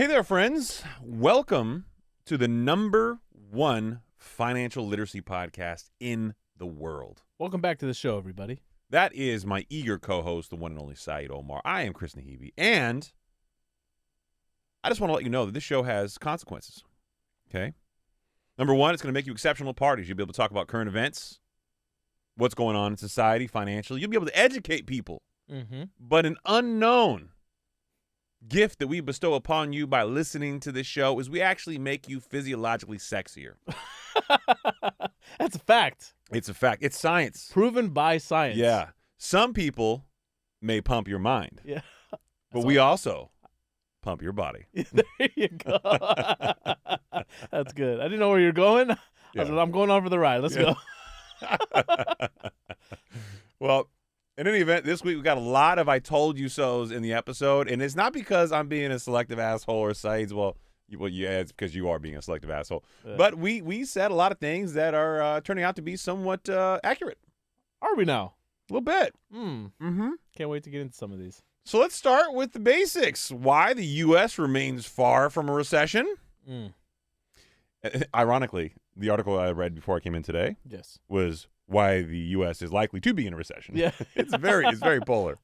Hey there, friends. Welcome to the #1 financial literacy podcast in the world. Welcome back to the show, everybody. That is my eager co-host, the one and only Saied Omar. I am Chris Nahibi, and I just want to let you know that this show has consequences, okay? Number one, it's going to make you exceptional parties. You'll be able to talk about current events, what's going on in society, financially. You'll be able to educate people. But an unknown gift that we bestow upon you by listening to this show is we actually make you physiologically sexier. That's a fact. It's a fact. It's science. Proven by science. Yeah. Some people may pump your mind. Yeah. But we also pump your body. There you go. That's good. I didn't know where you're going. I was like, I'm going on for the ride. Let's go. Well, in any event, this week we got a lot of I told you so's in the episode, and it's not because I'm being a selective asshole or Said's. It's because you are being a selective asshole. But we said a lot of things that are turning out to be somewhat accurate. Are we now? A little bit. Can't wait to get into some of these. So let's start with the basics. Why the U.S. remains far from a recession. Ironically, the article I read before I came in today was why the U.S. is likely to be in a recession. Yeah. It's very polar.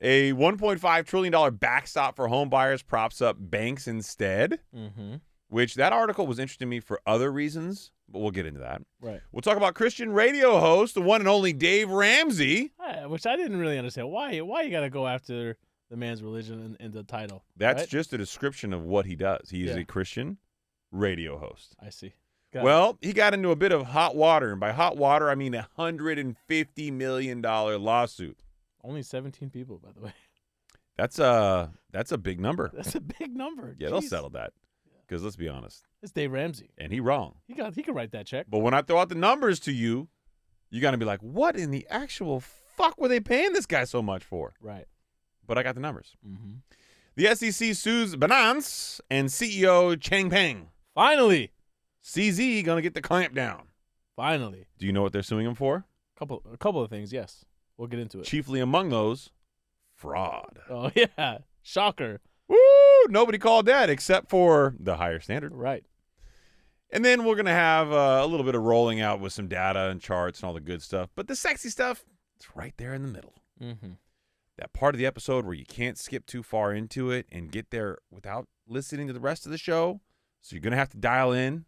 A $1.5 trillion backstop for home buyers props up banks instead, which that article was interesting to me for other reasons, but we'll get into that. Right. We'll talk about Christian radio host, the one and only Dave Ramsey. Which I didn't really understand. Why you got to go after the man's religion in the title? That's right? just a description of what he does. He is a Christian radio host. I see. He got into a bit of hot water, and by hot water, I mean a $150 million lawsuit. Only 17 people, by the way. That's a big number. That's a big number. Yeah, they'll settle that. Because let's be honest. It's Dave Ramsey. And he wrong. He can write that check. But when I throw out the numbers to you, you're going to be like, what in the actual fuck were they paying this guy so much for? Right. But I got the numbers. The SEC sues Binance and CEO Changpeng. Finally. CZ going to get the clamp down. Finally. Do you know what they're suing him for? A couple of things, yes. We'll get into it. Chiefly among those, fraud. Oh, yeah. Shocker. Woo! Nobody called that except for the higher standard. Right. And then we're going to have a little bit of rolling out with some data and charts and all the good stuff. But the sexy stuff, it's right there in the middle. That part of the episode where you can't skip too far into it and get there without listening to the rest of the show. So you're going to have to dial in,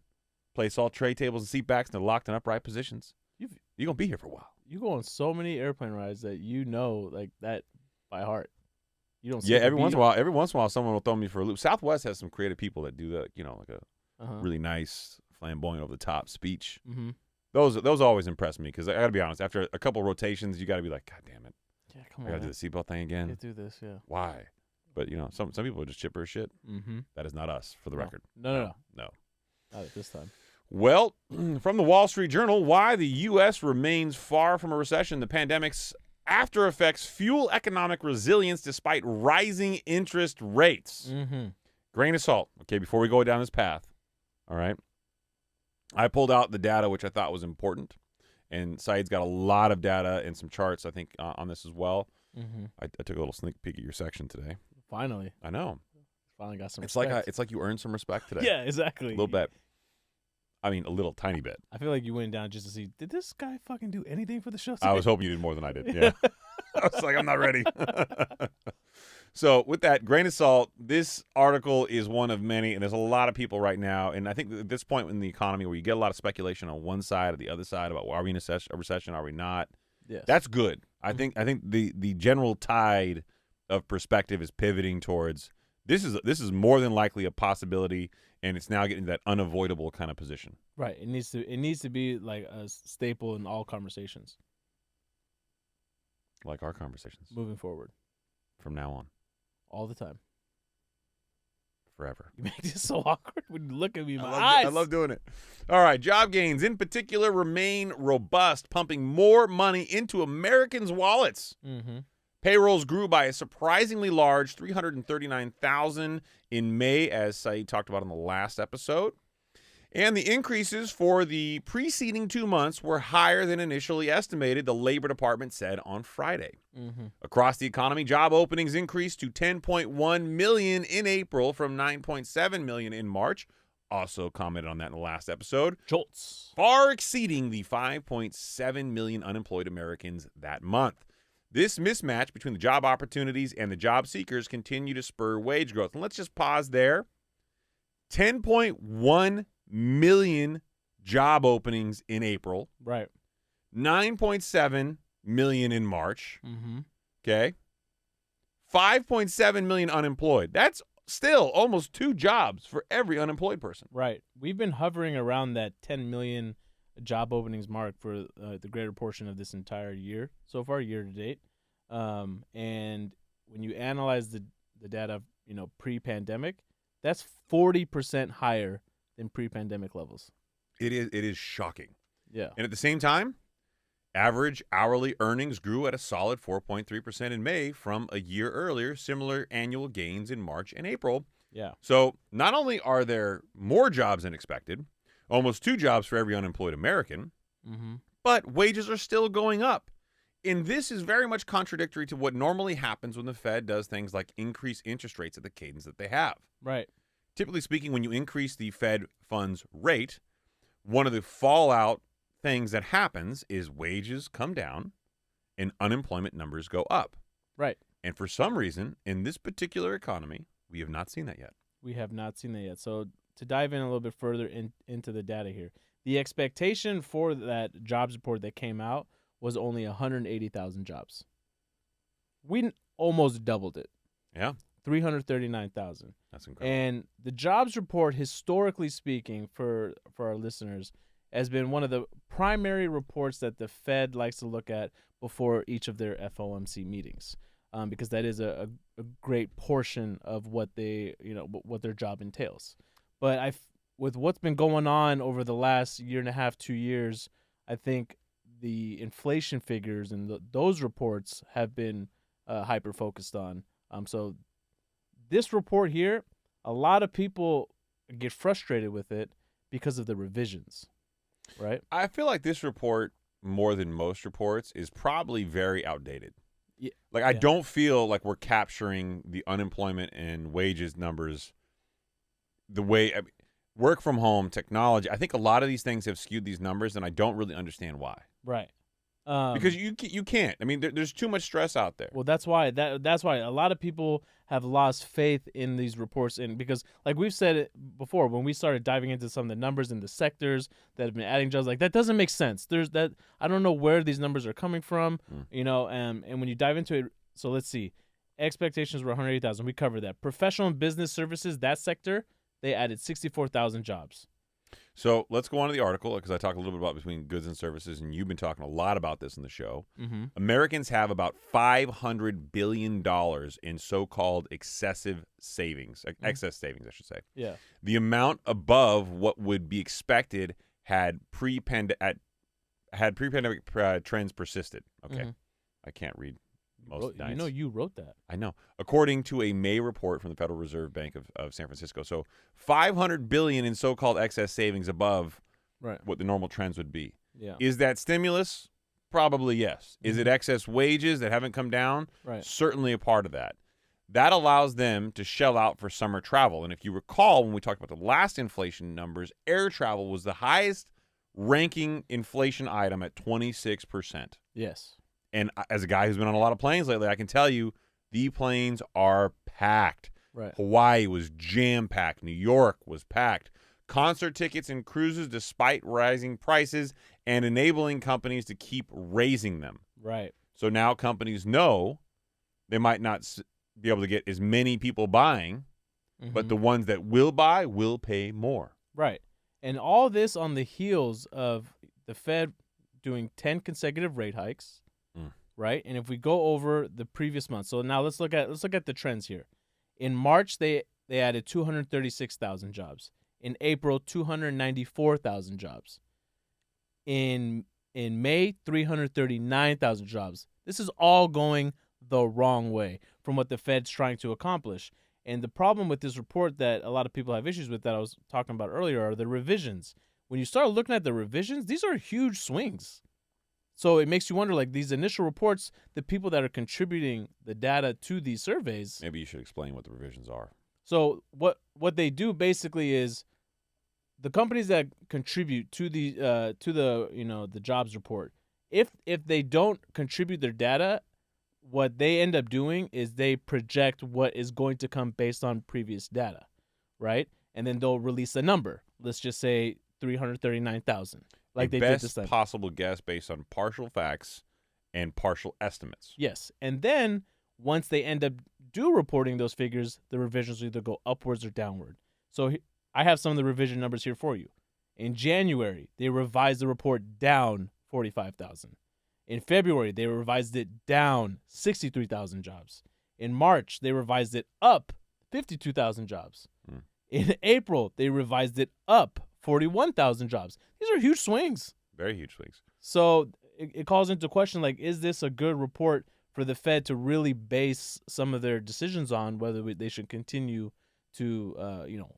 place all tray tables and seat backs in the locked and upright positions. You're going to be here for a while. You go on so many airplane rides that you know like that by heart. You don't. Every once in a while, someone will throw me for a loop. Southwest has some creative people that do that. You know, like a really nice, flamboyant, over the top speech. Those always impress me because I got to be honest. After a couple rotations, you got to be like, God damn it! Yeah, come on. I got to do the seatbelt thing again. Can't do this. Yeah. Why? But some people are just chipper as shit. That is not us, for the record. No. Not at this time. Well, from the Wall Street Journal, why the U.S. remains far from a recession. The pandemic's after effects fuel economic resilience despite rising interest rates. Grain of salt. Okay, before we go down this path, all right, I pulled out the data, which I thought was important. And Said's got a lot of data and some charts, I think, on this as well. I took a little sneak peek at your section today. Finally. I know. Finally got some respect. It's like you earned some respect today. Yeah, exactly. A little bit. I mean, a little tiny bit. I feel like you went down just to see, did this guy fucking do anything for the show today? I was hoping you did more than I did. Yeah. I was like, I'm not ready. So with that grain of salt, this article is one of many, and there's a lot of people right now. And I think at this point in the economy where you get a lot of speculation on one side or the other side about, well, are we in a recession? Are we not? Yes. That's good. I think the general tide of perspective is pivoting towards this is more than likely a possibility, and it's now getting to that unavoidable kind of position. Right. It needs to be like a staple in all conversations. Like our conversations. Moving forward. From now on. All the time. Forever. You make this so awkward when you look at me in my I eyes. love doing it. All right. Job gains in particular remain robust, pumping more money into Americans' wallets. Payrolls grew by a surprisingly large 339,000 in May, as Saied talked about in the last episode. And the increases for the preceding 2 months were higher than initially estimated, the Labor Department said on Friday. Across the economy, job openings increased to 10.1 million in April from 9.7 million in March. Also commented on that in the last episode. Jolts. Far exceeding the 5.7 million unemployed Americans that month. This mismatch between the job opportunities and the job seekers continue to spur wage growth. And let's just pause there. 10.1 million job openings in April. Right. 9.7 million in March. Mm-hmm. Okay. 5.7 million unemployed. That's still almost 2 jobs for every unemployed person. Right. We've been hovering around that 10 million job openings mark for the greater portion of this entire year so far, year to date. And when you analyze the data, pre-pandemic, that's 40% higher than pre-pandemic levels. It is shocking. Yeah. And at the same time, average hourly earnings grew at a solid 4.3% in May from a year earlier, similar annual gains in March and April. Yeah. So not only are there more jobs than expected, almost 2 jobs for every unemployed American, but wages are still going up. And this is very much contradictory to what normally happens when the Fed does things like increase interest rates at the cadence that they have. Right. Typically speaking, when you increase the Fed funds rate, one of the fallout things that happens is wages come down and unemployment numbers go up. Right. And for some reason, in this particular economy, we have not seen that yet. We have not seen that yet. So to dive in a little bit further into the data here, the expectation for that jobs report that came out was only 180,000 jobs. We almost doubled it. Yeah. 339,000. That's incredible. And the jobs report, historically speaking, for our listeners, has been one of the primary reports that the Fed likes to look at before each of their FOMC meetings, because that is a great portion of what what their job entails. But with what's been going on over the last year and a half, 2 years, I think the inflation figures and those reports have been hyper focused on. So this report here, a lot of people get frustrated with it because of the revisions, right? I feel like this report, more than most reports, is probably very outdated. Yeah. I don't feel like we're capturing the unemployment and wages numbers the way work from home, technology. I think a lot of these things have skewed these numbers, and I don't really understand why. Right. Because you can't. I mean, there's too much stress out there. Well, that's why a lot of people have lost faith in these reports, and because, like we've said it before, when we started diving into some of the numbers in the sectors that have been adding jobs, like that doesn't make sense. I don't know where these numbers are coming from, and when you dive into it, so let's see, expectations were 180,000. We covered that. Professional and business services, that sector, they added 64,000 jobs. So let's go on to the article, because I talk a little bit about between goods and services, and you've been talking a lot about this in the show. Mm-hmm. Americans have about $500 billion in so-called excessive savings, excess savings, I should say. Yeah. The amount above what would be expected had pre-pandemic trends persisted. Okay. Mm-hmm. I can't read most nights. You wrote that. I know. According to a May report from the Federal Reserve Bank of San Francisco. So $500 billion in so-called excess savings above what the normal trends would be. Yeah. Is that stimulus? Probably yes. Is it excess wages that haven't come down? Right. Certainly a part of that. That allows them to shell out for summer travel. And if you recall, when we talked about the last inflation numbers, air travel was the highest ranking inflation item at 26%. Yes. And as a guy who's been on a lot of planes lately, I can tell you the planes are packed. Right. Hawaii was jam-packed. New York was packed. Concert tickets and cruises despite rising prices and enabling companies to keep raising them. Right. So now companies know they might not be able to get as many people buying, but the ones that will buy will pay more. Right. And all this on the heels of the Fed doing 10 consecutive rate hikes. Right, and if we go over the previous month, so now let's look at the trends here. In March, they added 236,000 jobs. In April, 294,000 jobs. In May, 339,000 jobs. This is all going the wrong way from what the Fed's trying to accomplish. And the problem with this report that a lot of people have issues with that I was talking about earlier are the revisions. When you start looking at the revisions, these are huge swings. So it makes you wonder, like, these initial reports, the people that are contributing the data to these surveys. Maybe you should explain what the revisions are. So what they do basically is the companies that contribute to the the jobs report, if they don't contribute their data, what they end up doing is they project what is going to come based on previous data, right? And then they'll release a number. Let's just say 339,000. Like they did this time. Best possible guess based on partial facts and partial estimates. Yes. And then once they end up reporting those figures, the revisions will either go upwards or downward. So I have some of the revision numbers here for you. In January, they revised the report down 45,000. In February, they revised it down 63,000 jobs. In March, they revised it up 52,000 jobs. In April, they revised it up 41,000 jobs. These are huge swings. Very huge swings. So it calls into question, like, is this a good report for the Fed to really base some of their decisions on, whether they should continue to,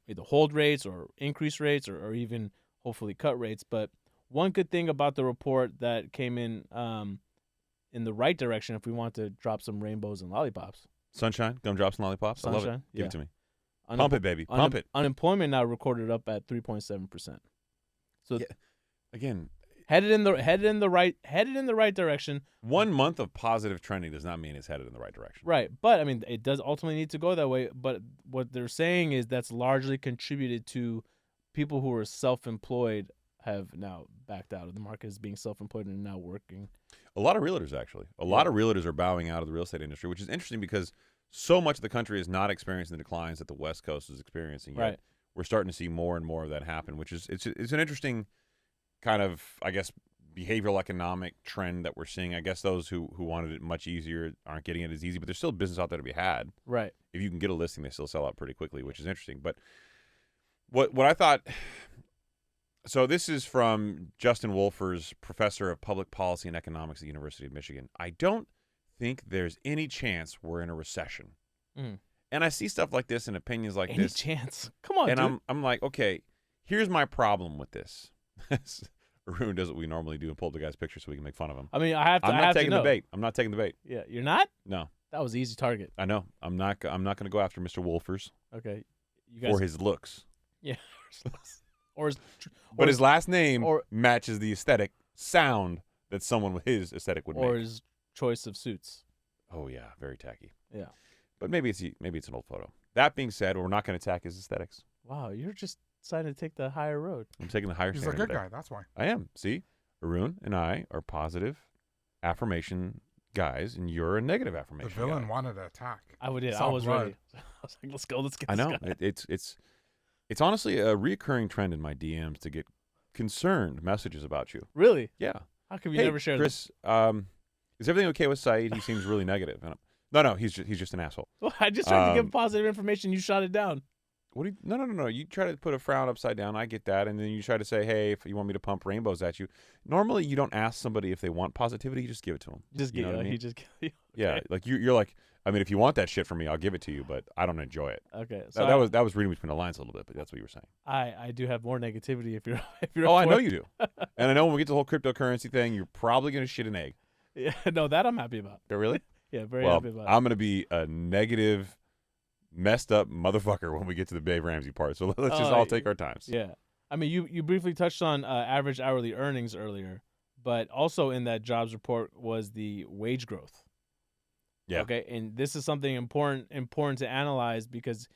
either hold rates or increase rates or even hopefully cut rates. But one good thing about the report that came in the right direction, if we want to drop some rainbows and lollipops. Sunshine, gumdrops and lollipops. Sunshine, I love it. Give it to me. Pump it, baby. Pump it. Unemployment now recorded up at 3.7%. So yeah. Again, headed in the right direction. 1 month of positive trending does not mean it's headed in the right direction. Right. But I mean, it does ultimately need to go that way. But what they're saying is that's largely contributed to people who are self-employed have now backed out of the market as being self-employed and now working. A lot of realtors, actually. A lot of realtors are bowing out of the real estate industry, which is interesting because so much of the country is not experiencing the declines that the West Coast is experiencing yet. Right. We're starting to see more and more of that happen, which is it's an interesting kind of, I guess, behavioral economic trend that we're seeing. I guess those who wanted it much easier aren't getting it as easy, but there's still business out there to be had. Right. If you can get a listing, they still sell out pretty quickly, which is interesting. But what I thought, so this is from Justin Wolfers, professor of public policy and economics at the University of Michigan. I don't think there's any chance we're in a recession. And I see stuff like this and opinions like Any this. chance? Come on, and dude. I'm like, okay, here's my problem with this. Arun does what we normally do and pull up the guy's picture so we can make fun of him. I mean, I have to. I'm I not have taking to the know. bait. I'm not taking the bait. Yeah, you're not. No, That was an easy target. I know. I'm not going to go after Mr. Wolfers Okay, you guys. for his looks. Yeah. or But his last name or- matches the aesthetic sound that someone with his aesthetic would or make. his choice of suits. Oh yeah, very tacky. Yeah. But maybe it's an old photo. That being said, we're not going to attack his aesthetics. Wow, you're just deciding to take the higher road. I'm taking the higher He's a standard good today. guy. That's why. I am. See, Arun and I are positive affirmation guys, and you're a negative The affirmation villain guy. wanted to attack. I would. Saw I was blood. ready. I was like, let's go. Let's get. I this know. guy. It's honestly a reoccurring trend in my DMs to get concerned messages about you. Really? Yeah. How come you Hey, never shared Chris, is everything okay with Saied? He seems really negative. And no, he's just an asshole. Well, I just tried to give positive information. You shot it down. What do you? No. You try to put a frown upside down. I get that, and then you try to say, "Hey, if you want me to pump rainbows at you." Normally, you don't ask somebody if they want positivity. You just give it to them. Just You get. know what I mean? He just. Okay. Yeah, like you're like, I mean, if you want that shit from me, I'll give it to you, but I don't enjoy it. Okay. So That was reading between the lines a little bit, but that's what you were saying. I do have more negativity if you're. Oh, I up know for it. you do, and I know when we get to the whole cryptocurrency thing, you're probably gonna shit an egg. Yeah. No, that I'm happy about. Oh, really? Yeah, very Well, happy about. I'm gonna be a negative, messed up motherfucker when we get to the Dave Ramsey part. So let's just all take our times. Yeah. I mean, you briefly touched on average hourly earnings earlier, but also in that jobs report was the wage growth. Yeah. Okay, and this is something important to analyze because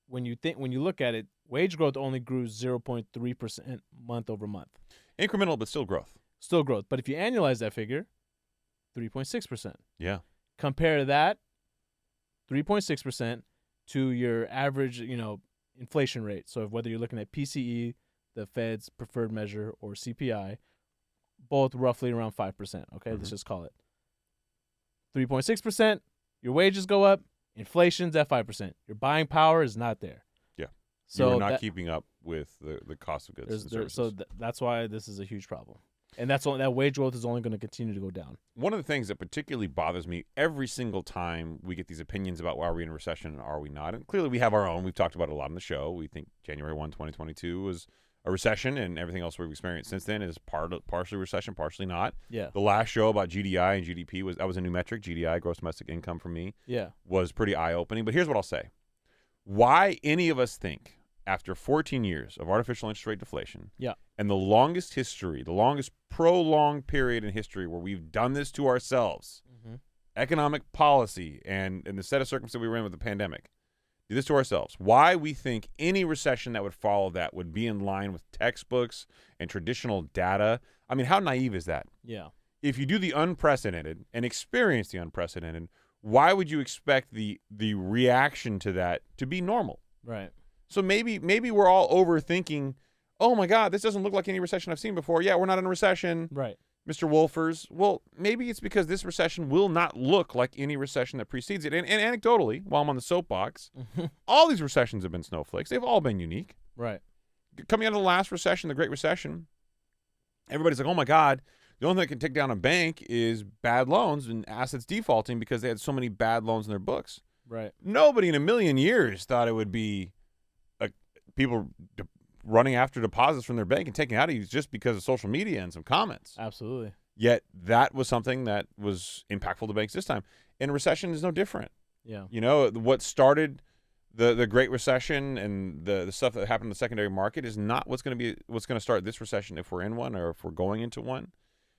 when you look at it, wage growth only grew 0.3% month over month. Incremental, but still growth. Still growth, but if you annualize that figure, 3.6%. Yeah. Compare that 3.6% to your average, inflation rate. So whether you're looking at PCE, the Fed's preferred measure, or CPI, both roughly around 5%. Okay, let's just call it 3.6%. Your wages go up. Inflation's at 5%. Your buying power is not there. Yeah. So you're not keeping up with the cost of goods and services. So that's why this is a huge problem. And that wage growth is only going to continue to go down. One of the things that particularly bothers me every single time we get these opinions about, well, are we in a recession and are we not? And clearly we have our own. We've talked about it a lot on the show. We think January 1, 2022 was a recession, and everything else we've experienced since then is partially recession, partially not. Yeah. The last show about GDI and GDP was a new metric. GDI, gross domestic income for me, was pretty eye-opening. But here's what I'll say. Why any of us think after 14 years of artificial interest rate deflation, and the longest prolonged period in history where we've done this to ourselves, economic policy and the set of circumstances we were in with the pandemic, do this to ourselves. Why we think any recession that would follow that would be in line with textbooks and traditional data. I mean, how naive is that? Yeah. If you do the unprecedented and experience the unprecedented, why would you expect the reaction to that to be normal? Right. So maybe we're all overthinking, oh, my God, this doesn't look like any recession I've seen before. Yeah, we're not in a recession. Right. Mr. Wolfers. Well, maybe it's because this recession will not look like any recession that precedes it. And anecdotally, while I'm on the soapbox, all these recessions have been snowflakes. They've all been unique. Right. Coming out of the last recession, the Great Recession, everybody's like, oh, my God, the only thing that can take down a bank is bad loans and assets defaulting because they had so many bad loans in their books. Right. Nobody in a million years thought it would be people running after deposits from their bank and taking out of you just because of social media and some comments. Absolutely. Yet that was something that was impactful to banks this time. And recession is no different. Yeah. You know, what started the Great Recession and the stuff that happened in the secondary market is not what's going to start this recession if we're in one or if we're going into one.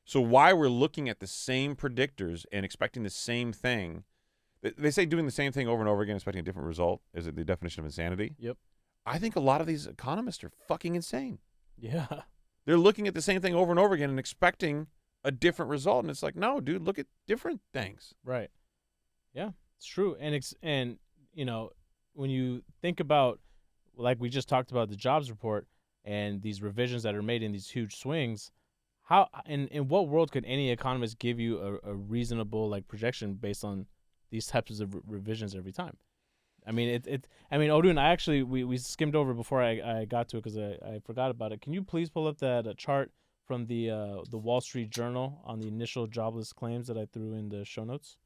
So why we're looking at the same predictors and expecting the same thing, they say doing the same thing over and over again, expecting a different result, is it the definition of insanity? Yep. I think a lot of these economists are fucking insane. Yeah. They're looking at the same thing over and over again and expecting a different result. And it's like, no, dude, look at different things. Right. Yeah, it's true. And you know, when you think about, like we just talked about the jobs report and these revisions that are made in these huge swings, how in what world could any economist give you a reasonable like projection based on these types of revisions every time? I mean, Odin, we skimmed over before I got to it because I forgot about it. Can you please pull up that chart from the Wall Street Journal on the initial jobless claims that I threw in the show notes?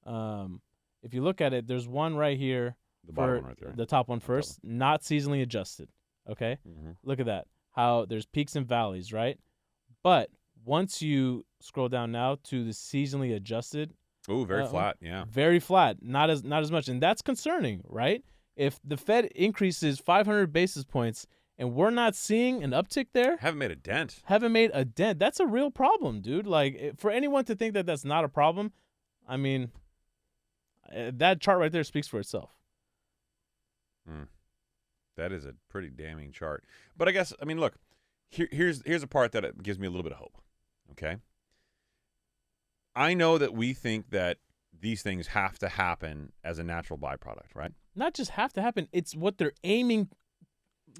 If you look at it, there's one right here. The bottom one right there. The top one first, not seasonally adjusted. Okay? Mm-hmm. Look at that. How there's peaks and valleys, right? But once you scroll down now to the seasonally adjusted, oh, very flat, yeah. Very flat, not as much, and that's concerning, right? If the Fed increases 500 basis points and we're not seeing an uptick there, haven't made a dent. That's a real problem, dude. Like for anyone to think that that's not a problem, I mean, that chart right there speaks for itself. That is a pretty damning chart. But I guess, I mean, look, here's a part that gives me a little bit of hope. Okay. I know that we think that these things have to happen as a natural byproduct, right? Not just have to happen. It's what they're aiming.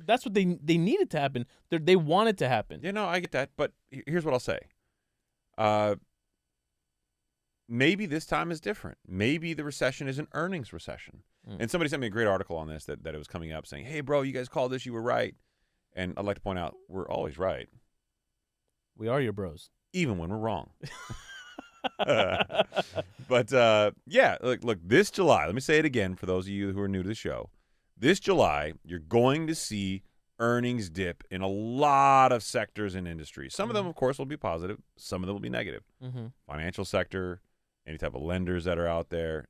That's what they need it to happen. They want it to happen. Yeah, no, I get that. But here's what I'll say. Maybe this time is different. Maybe the recession is an earnings recession. And somebody sent me a great article on this that it was coming up saying, hey, bro, you guys called this. You were right. And I'd like to point out we're always right. We are your bros. Even when we're wrong. But yeah, look, this July, let me say it again for those of you who are new to the show. This July, you're going to see earnings dip in a lot of sectors and industries. Some of them, of course, will be positive. Some of them will be negative. Financial sector, any type of lenders that are out there,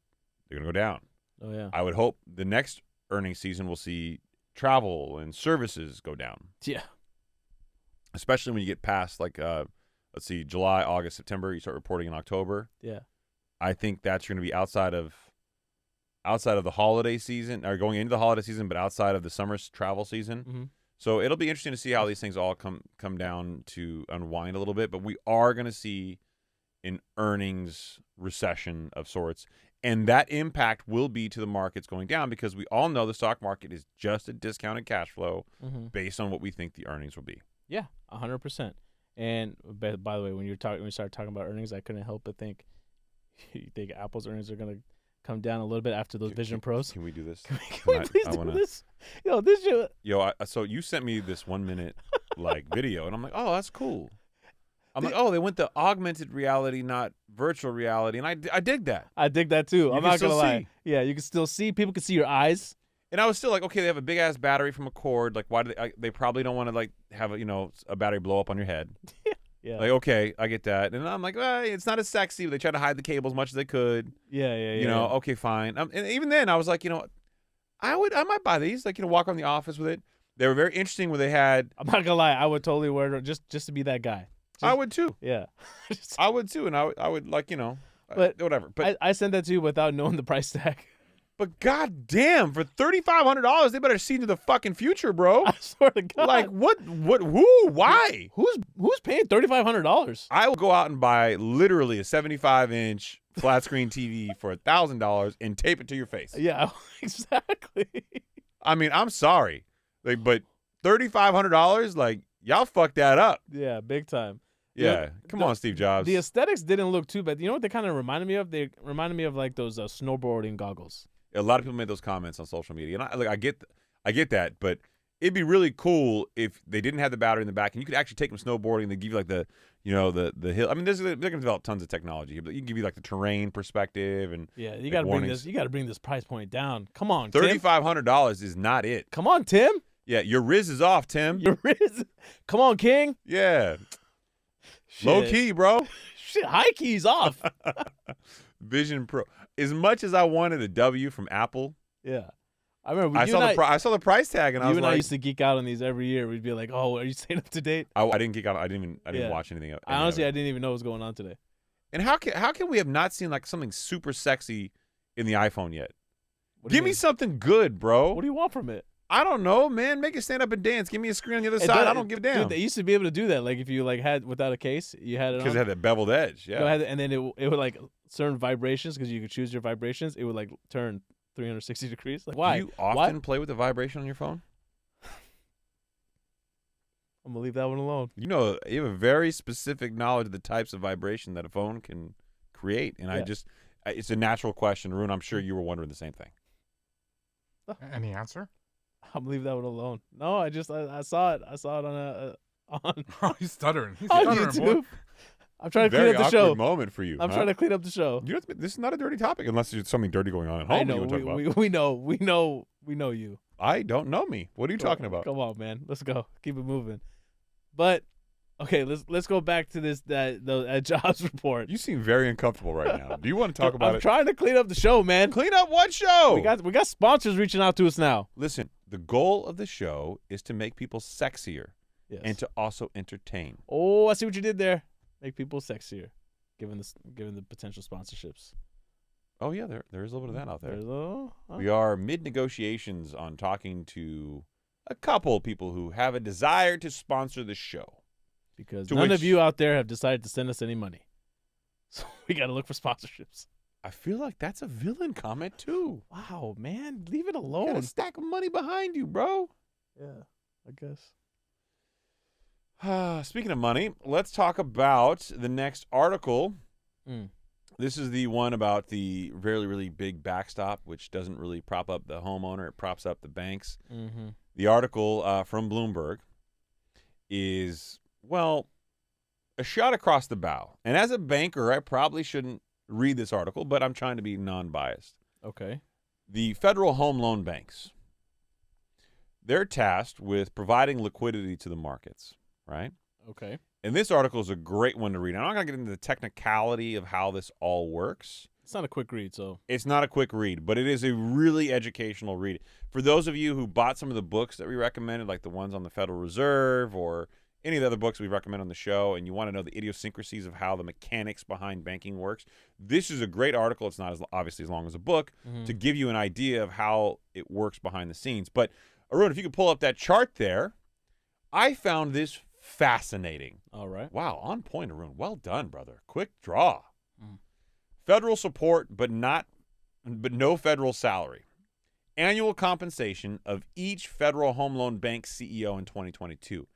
they're going to go down. Oh, yeah. I would hope the next earnings season we'll see travel and services go down. Yeah. Especially when you get past, like, let's see, July, August, September, you start reporting in October. Yeah. I think that's going to be outside of the holiday season, or going into the holiday season, but outside of the summer travel season. So it'll be interesting to see how these things all come down to unwind a little bit. But we are going to see an earnings recession of sorts. And that impact will be to the markets going down because we all know the stock market is just a discounted cash flow based on what we think the earnings will be. Yeah, 100%. And by the way, when you start talking about earnings, I couldn't help but think, you think Apple's earnings are going to come down a little bit after those Vision Pros? Can we do this? Can we please do this? Yo, this shit. Yo, so you sent me this 1 minute like video, and I'm like, oh, that's cool. I'm like, oh, they went to augmented reality, not virtual reality, and I dig that. I dig that too. I'm not gonna lie. See. Yeah, you can still see. People can see your eyes. And I was still like, okay, they have a big ass battery from a cord. Like, why do they probably don't want to like have a battery blow up on your head. Yeah. Like, okay, I get that. And I'm like, it's not as sexy. But they try to hide the cable as much as they could. Yeah. Okay, fine. And even then, I was like, I might buy these. Like, walk around the office with it. They were very interesting. Where they had. I'm not gonna lie. I would totally wear it just to be that guy. I would too. Yeah. I would too, and I would like But whatever. But I sent that to you without knowing the price tag. But goddamn, for $3,500, they better see into the fucking future, bro. I swear to God. Like what? Who? Why? Who's paying $3,500? I will go out and buy literally a 75-inch flat screen TV for $1,000 and tape it to your face. Yeah, exactly. I mean, I'm sorry, but $3,500, like y'all fucked that up. Yeah, big time. Yeah, come on, Steve Jobs. The aesthetics didn't look too bad. You know what they kind of reminded me of? They reminded me of like those snowboarding goggles. A lot of people made those comments on social media, and I get that, but it'd be really cool if they didn't have the battery in the back, and you could actually take them snowboarding. They give you like the hill. I mean, they're going to develop tons of technology here, but you can give you like the terrain perspective and you got to bring this. You got to bring this price point down. Come on, $3,500 is not it. Come on, Tim. Yeah, your Riz is off, Tim. Your Riz. Come on, King. Yeah. Shit. Low key, bro. Shit, high key's off. Vision Pro. As much as I wanted a W from Apple, yeah, I remember. I saw the price tag, and I was like, I used to geek out on these every year. We'd be like, "Oh, are you staying up to date?" I didn't geek out. I didn't watch anything. Honestly, I didn't even know what was going on today. And how can we have not seen like something super sexy in the iPhone yet? Give me something good, bro. What do you want from it? I don't know, man. Make it stand up and dance. Give me a screen on the other side. I don't give a damn. Dude, they used to be able to do that. Like if you like had without a case, you had it because it had that beveled edge. Yeah. Go ahead, and then it would like certain vibrations because you could choose your vibrations. It would like turn 360 degrees. Like why? Do you often play with the vibration on your phone? I'm gonna leave that one alone. You have a very specific knowledge of the types of vibration that a phone can create, and it's a natural question, Arun. I'm sure you were wondering the same thing. Any answer? I'm gonna leave that one alone. No, I saw it. I saw it on Oh, he's stuttering. He's on stuttering, YouTube. boy. I'm trying to Very clean up the show. moment for you. I'm trying to clean up the show. This is not a dirty topic unless there's something dirty going on at home. I know. We know you. I don't know me. What are you talking about? Come on, man. Let's go. Keep it moving. But okay, let's go back to that jobs report. You seem very uncomfortable right now. Do you want to talk about it? I'm trying to clean up the show, man. Clean up what show? We got sponsors reaching out to us now. Listen, the goal of the show is to make people sexier and to also entertain. Oh, I see what you did there. Make people sexier, given the potential sponsorships. Oh yeah, there is a little bit of that out there. Huh? We are mid negotiations on talking to a couple of people who have a desire to sponsor the show. Because none of you out there have decided to send us any money. So we got to look for sponsorships. I feel like that's a villain comment, too. Wow, man. Leave it alone. You got a stack of money behind you, bro. Yeah, I guess. Speaking of money, let's talk about the next article. Mm. This is the one about the really, really big backstop, which doesn't really prop up the homeowner. It props up the banks. Mm-hmm. The article from Bloomberg is, well, a shot across the bow. And as a banker, I probably shouldn't read this article, but I'm trying to be non-biased. Okay. The federal home loan banks, they're tasked with providing liquidity to the markets, right? Okay. And this article is a great one to read. I'm not going to get into the technicality of how this all works. It's not a quick read, so. It's not a quick read, but it is a really educational read. For those of you who bought some of the books that we recommended, like the ones on the Federal Reserve or any of the other books we recommend on the show, and you want to know the idiosyncrasies of how the mechanics behind banking works, this is a great article. It's not obviously as long as a book, to give you an idea of how it works behind the scenes. But, Arun, if you could pull up that chart there, I found this fascinating. All right. Wow, on point, Arun. Well done, brother. Quick draw. Federal support, but no federal salary. Annual compensation of each federal home loan bank CEO in 2022.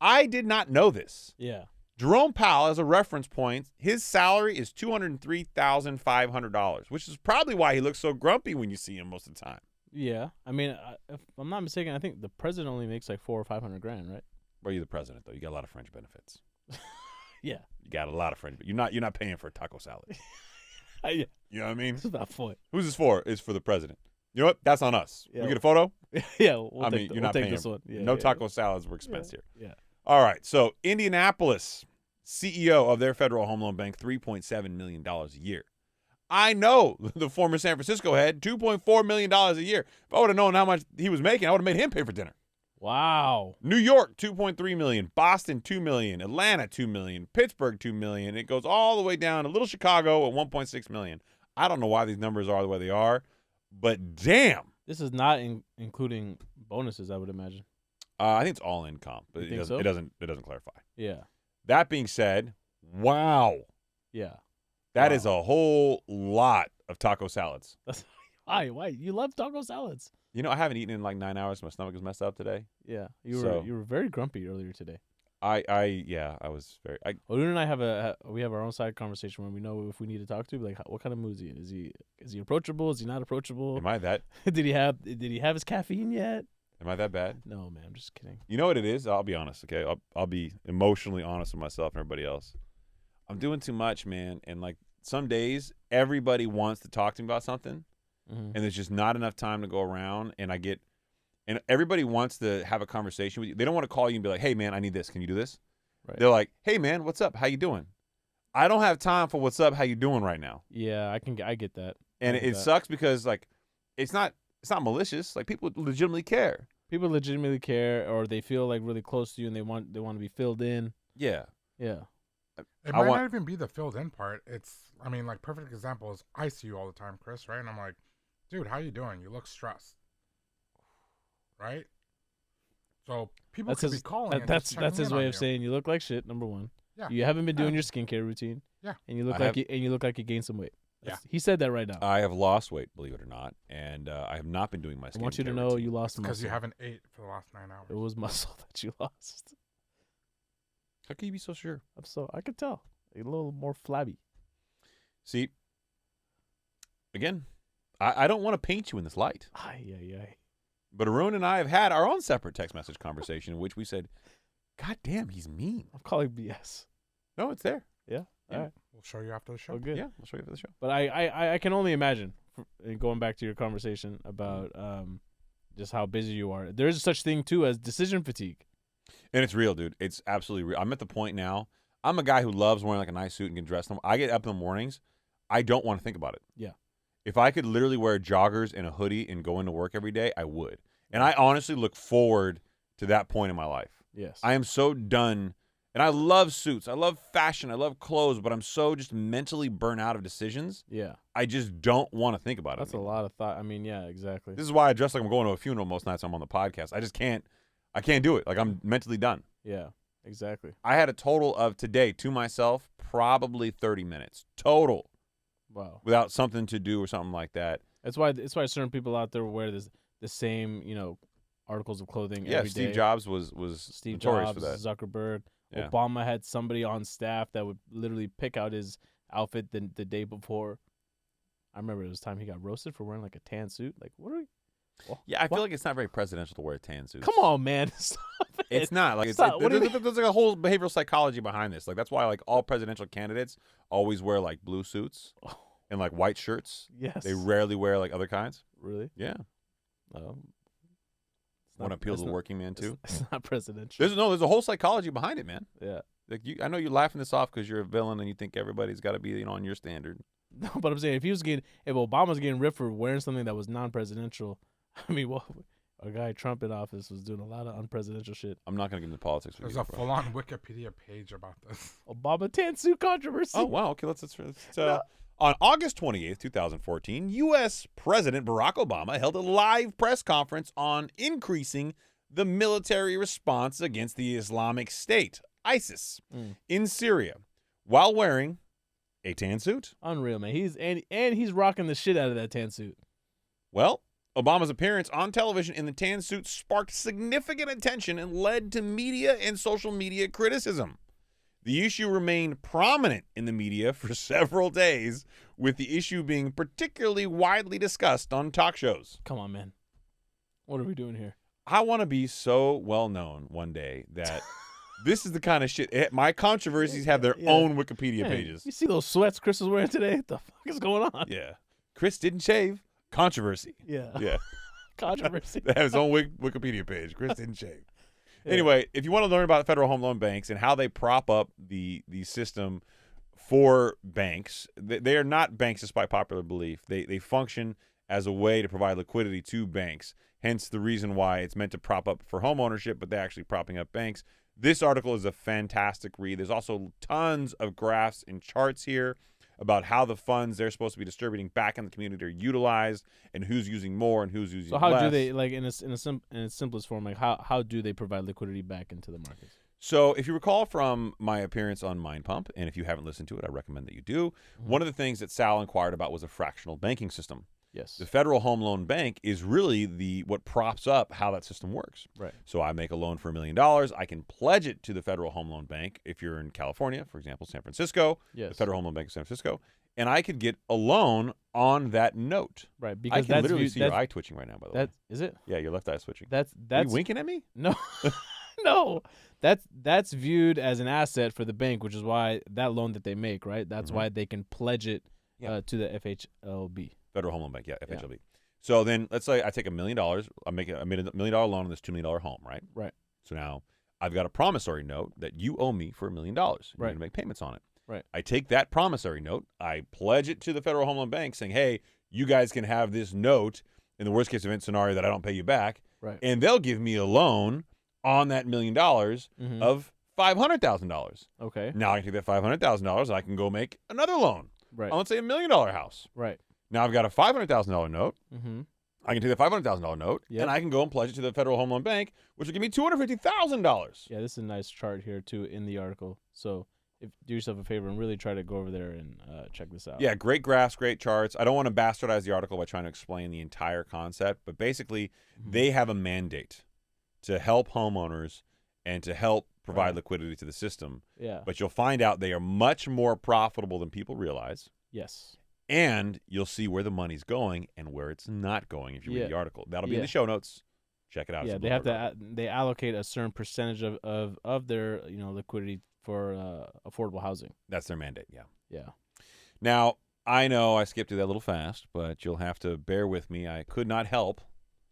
I did not know this. Yeah. Jerome Powell, as a reference point, his salary is $203,500, which is probably why he looks so grumpy when you see him most of the time. Yeah. I mean, if I'm not mistaken, I think the president only makes like $400,000 or $500,000, right? Well, you're the president, though. You got a lot of fringe benefits. Yeah. You got a lot of friends, but you're not paying for a taco salad. Yeah. You know what I mean? It's about point. Who's this for? It's for the president. You know what? That's on us. Yeah. We get a photo? Yeah, I mean, you're not take paying. this one. Yeah, No yeah, taco salads were expense here. Yeah. All right. So Indianapolis, CEO of their Federal Home Loan Bank, $3.7 million a year. I know the former San Francisco head, $2.4 million a year. If I would have known how much he was making, I would have made him pay for dinner. Wow. New York, $2.3 million. Boston, $2 million. Atlanta, $2 million. Pittsburgh, $2 million. It goes all the way down to little Chicago at $1.6 million. I don't know why these numbers are the way they are, but damn. This is not including bonuses, I would imagine. I think it's all in comp, but You it think doesn't so? clarify. Yeah. That being said, wow. Yeah. That Wow. is a whole lot of taco salads. That's why you love taco salads. You know, I haven't eaten in like 9 hours. My stomach is messed up today. Yeah. You So- were very grumpy earlier today. I was very. Odin and I have our own side conversation where we know if we need to talk to, like, what kind of mood is he in? Is he approachable? Is he not approachable? Am I that Did he have his caffeine yet? bad? No, man, I'm just kidding. You know what it is? I'll be honest, okay? I'll be emotionally honest with myself and everybody else. I'm doing too much, man. And like some days, everybody wants to talk to me about something, Mm-hmm. and there's just not enough time to go around. And and everybody wants to have a conversation with you. They don't want to call you and be like, "Hey, man, I need this. Can you do this?" Right. They're like, "Hey, man, what's up? How you doing?" I don't have time for what's up, how you doing right now. Yeah, I get that. And I get it that. sucks because like it's not malicious. Like people legitimately care. People legitimately care, or they feel like really close to you, and they want to be filled in. Yeah. Yeah. It I might want- not even be the filled in part. I mean, like, perfect example is I see you all the time, Chris, right? And I'm like, dude, how you doing? You look stressed. Right? So people That's could his be calling. That, and that's just that's checking his in way on of you. saying you look like shit. Number one. Yeah. You haven't been doing Yeah. your skincare routine. Yeah. And you look I like you gained some weight. Yeah. He said that right now. I have lost weight, believe it or not, and I have not been doing my I skincare want you to know routine. you lost muscle. Because you haven't ate for the last 9 hours. It was muscle that you lost. How can you be so sure? I could tell. A little more flabby. See, again, I don't want to paint you in this light, Ay. but Arun and I have had our own separate text message conversation in which we said, "God damn, he's mean." I'm calling BS. No, it's there. Yeah. Yeah. All right. We'll show you after the show. Oh, good. Yeah, I'll show you for the show. But I can only imagine, going back to your conversation about just how busy you are. There is such thing too as decision fatigue. And it's real, dude. It's absolutely real. I'm at the point now. I'm a guy who loves wearing like a nice suit and getting dressed. I get up in the mornings. I don't want to think about it. Yeah. If I could literally wear joggers and a hoodie and go into work every day, I would. And I honestly look forward to that point in my life. Yes. I am so done. And I love suits. I love fashion. I love clothes. But I'm so just mentally burnt out of decisions. Yeah. I just don't want to think about That's it a anymore. lot of thought. I mean, yeah, exactly. This is why I dress like I'm going to a funeral most nights I'm on the podcast. I just can't. I can't do it. Like I'm mentally done. Yeah. Exactly. I had a total of today to myself probably 30 minutes total Wow. without something to do or something like that. It's why certain people out there wear the same, articles of clothing Yeah, every day. Steve Jobs was Steve notorious Jobs, for that. Zuckerberg. Yeah. Obama had somebody on staff that would literally pick out his outfit the day before. I remember it was time he got roasted for wearing like a tan suit. Like, what are we? Yeah, I feel What? like it's not very presidential to wear tan suits. Come on, man. Stop it. It's not like Stop. What do you there's like a whole behavioral psychology behind this. Like that's why like all presidential candidates always wear like blue suits and like white shirts. Yes. They rarely wear like other kinds. Really? Yeah, It's want not- to appeal it's to the not- working man too. It's not presidential. There's a whole psychology behind it, man. Yeah. Like I know you're laughing this off because you're a villain and you think everybody's got to be on your standard. No, but I'm saying if Obama's getting ripped for wearing something that was non-presidential, I mean, well, our guy Trump in office was doing a lot of unpresidential shit. I'm not gonna get into politics with There's you. a bro. full-on Wikipedia page about this. Obama tan suit controversy. Oh wow, okay, let's on August 28th, 2014, U.S. President Barack Obama held a live press conference on increasing the military response against the Islamic State, ISIS, in Syria, while wearing a tan suit. Unreal, man. He's rocking the shit out of that tan suit. Well, Obama's appearance on television in the tan suit sparked significant attention and led to media and social media criticism. The issue remained prominent in the media for several days, with the issue being particularly widely discussed on talk shows. Come on, man. What are we doing here? I want to be so well known one day that This is the kind of shit. My controversies have their own Wikipedia pages. You see those sweats Chris is wearing today? What the fuck is going on? Yeah. Chris didn't shave. Controversy. Yeah. Yeah. Controversy. They have his own Wikipedia page. Chris didn't shave. Anyway, if you want to learn about federal home loan banks and how they prop up the system for banks, they are not banks despite popular belief. They function as a way to provide liquidity to banks. Hence the reason why it's meant to prop up for home ownership, but they're actually propping up banks. This article is a fantastic read. There's also tons of graphs and charts here about how the funds they're supposed to be distributing back in the community are utilized and who's using more and who's using less. So how do they, like in its simplest form, like how do they provide liquidity back into the markets? So if you recall from my appearance on Mind Pump, and if you haven't listened to it, I recommend that you do, one of the things that Sal inquired about was a fractional banking system. Yes. The Federal Home Loan Bank is really what props up how that system works. Right. So I make a loan for $1 million. I can pledge it to the Federal Home Loan Bank if you're in California, for example, San Francisco, yes. the Federal Home Loan Bank of San Francisco, and I could get a loan on that note. Right. Because I can literally see your eye twitching right now, by the way. Is it? Yeah, your left eye is twitching. That's Are you winking at me? No. No. That's viewed as an asset for the bank, which is why that loan that they make, right? That's why they can pledge it to the FHLB. Federal Home Loan Bank, FHLB. Yeah. So then let's say I take $1 million. I made a $1 million loan on this $2 million home, right? Right. So now I've got a promissory note that you owe me for $1 million. You're going to make payments on it. Right. I take that promissory note. I pledge it to the Federal Home Loan Bank saying, hey, you guys can have this note in the worst case event scenario that I don't pay you back. Right. And they'll give me a loan on that $1 million of $500,000. Okay. Now I can take that $500,000. I can go make another loan. Right. On, let's say, $1 million house. Right. Now I've got a $500,000 note. I can take that $500,000 note, and I can go and pledge it to the Federal Home Loan Bank, which will give me $250,000. Yeah, this is a nice chart here, too, in the article. So do yourself a favor and really try to go over there and check this out. Yeah, great graphs, great charts. I don't want to bastardize the article by trying to explain the entire concept, but basically they have a mandate to help homeowners and to help provide liquidity to the system. Yeah. But you'll find out they are much more profitable than people realize. Yes. And you'll see where the money's going and where it's not going if you read the article. That'll be in the show notes. Check it out. Yeah, they allocate a certain percentage of their liquidity for affordable housing. That's their mandate. Yeah. Yeah. Now I know I skipped through that a little fast, but you'll have to bear with me. I could not help.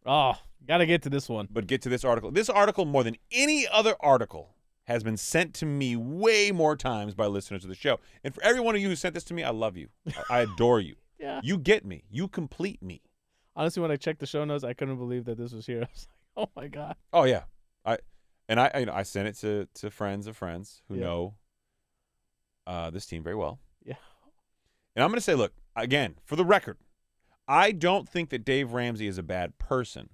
Oh, gotta get to this one. But get to this article. This article, more than any other article, has been sent to me way more times by listeners of the show. And for every one of you who sent this to me, I love you. I adore you. Yeah. You get me. You complete me. Honestly, when I checked the show notes, I couldn't believe that this was here. I was like, oh my God. Oh yeah. I sent it to friends of friends who know this team very well. Yeah. And I'm going to say, look, again, for the record, I don't think that Dave Ramsey is a bad person.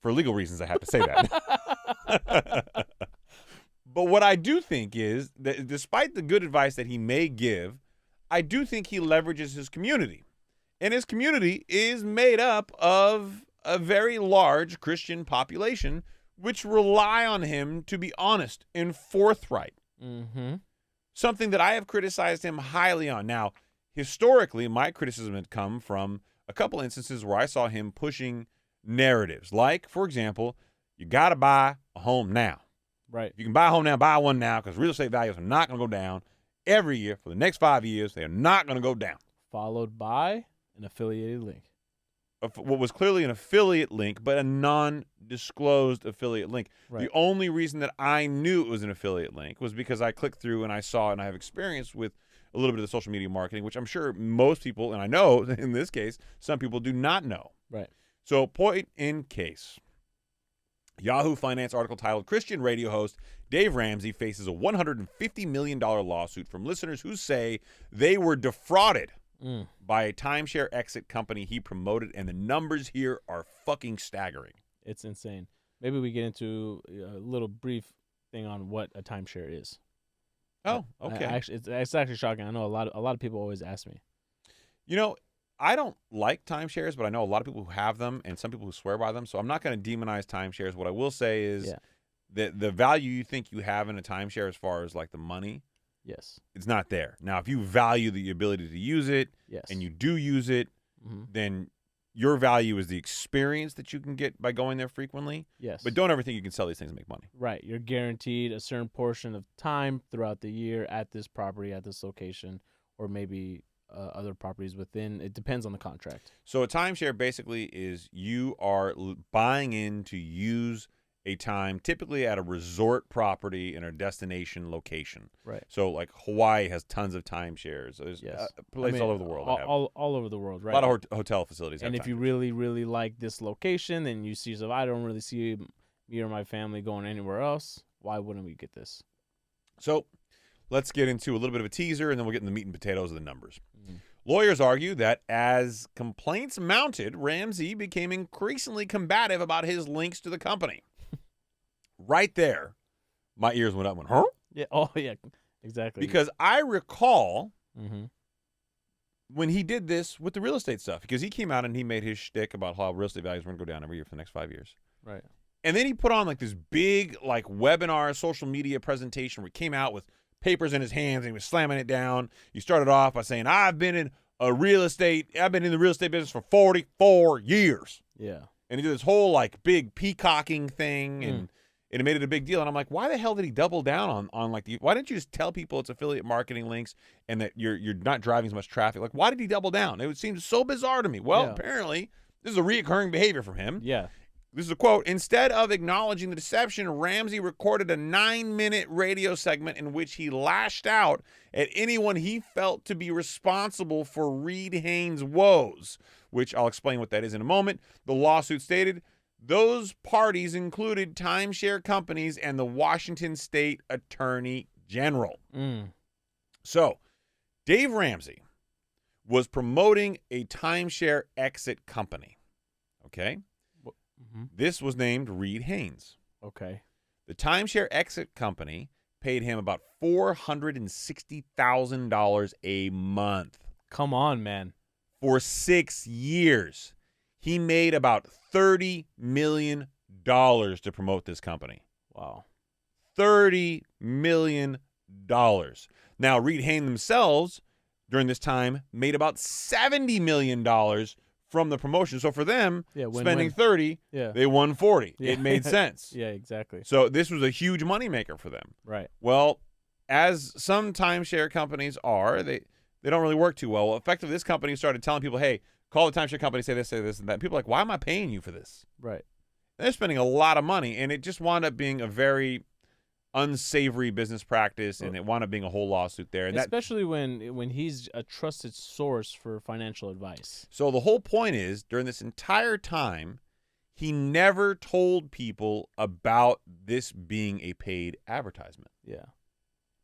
For legal reasons, I have to say that. But what I do think is that despite the good advice that he may give, I do think he leverages his community. And his community is made up of a very large Christian population, which rely on him to be honest and forthright. Something that I have criticized him highly on. Now, historically, my criticism had come from a couple instances where I saw him pushing narratives. Like, for example, you got to buy a home now. Right. If you can buy a home now, buy one now, because real estate values are not going to go down every year for the next 5 years. They are not going to go down. Followed by an affiliated link. What was clearly an affiliate link, but a non-disclosed affiliate link. Right. The only reason that I knew it was an affiliate link was because I clicked through and I saw and I have experience with a little bit of the social media marketing, which I'm sure most people, and I know in this case, some people do not know. Right. So, point in case. Yahoo Finance article titled, Christian radio host Dave Ramsey faces a $150 million lawsuit from listeners who say they were defrauded by a timeshare exit company he promoted, and the numbers here are fucking staggering. It's insane. Maybe we get into a little brief thing on what a timeshare is. Oh, okay. It's actually shocking. I know a lot of people always ask me. You know, I don't like timeshares, but I know a lot of people who have them and some people who swear by them, so I'm not going to demonize timeshares. What I will say is that the value you think you have in a timeshare as far as like the money, yes, it's not there. Now, if you value the ability to use it yes, and you do use it, then your value is the experience that you can get by going there frequently. Yes. But don't ever think you can sell these things and make money. Right. You're guaranteed a certain portion of time throughout the year at this property, at this location, or maybe other properties within. It depends on the contract. So a timeshare basically is you are buying in to use a time, typically at a resort property in a destination location. Right. So like Hawaii has tons of timeshares. There's places all over the world. All over the world, right? A lot of hotel facilities have And if you timeshares. really, really like this location, then you see yourself, I don't really see me or my family going anywhere else. Why wouldn't we get this? So let's get into a little bit of a teaser, and then we'll get into the meat and potatoes of the numbers. Lawyers argue that as complaints mounted, Ramsey became increasingly combative about his links to the company. Right there, my ears went up and went, huh? Yeah. Oh, yeah. Exactly. Because I recall Mm-hmm. when he did this with the real estate stuff, because he came out and he made his shtick about how real estate values were going to go down every year for the next 5 years. Right. And then he put on like this big like webinar, social media presentation where he came out with papers in his hands and he was slamming it down. He started off by saying, I've been in the real estate business for 44 years. Yeah. And he did this whole like big peacocking thing and it made it a big deal. And I'm like, why the hell did he double down on like why didn't you just tell people it's affiliate marketing links and that you're not driving as much traffic? Like, why did he double down? It would seem so bizarre to me. Well, apparently this is a reoccurring behavior from him. Yeah. This is a quote. Instead of acknowledging the deception, Ramsey recorded a 9-minute radio segment in which he lashed out at anyone he felt to be responsible for Reed Haynes' woes, which I'll explain what that is in a moment. The lawsuit stated those parties included timeshare companies and the Washington State Attorney General. So, Dave Ramsey was promoting a timeshare exit company. Okay? This was named Reed Haynes. Okay. The timeshare exit company paid him about $460,000 a month. Come on, man. For 6 years. He made about $30 million to promote this company. Wow. $30 million. Now, Reed Haynes themselves, during this time, made about $70 million from the promotion. So for them, spending 30, they won 40. Yeah. It made sense. Yeah, exactly. So this was a huge moneymaker for them. Right. Well, as some timeshare companies are, they don't really work too well. Effectively, this company started telling people, hey, call the timeshare company, say this, and that. And people are like, why am I paying you for this? Right. And they're spending a lot of money, and it just wound up being a very unsavory business practice, and it wound up being a whole lawsuit there. And especially when he's a trusted source for financial advice. So the whole point is, during this entire time, he never told people about this being a paid advertisement. Yeah.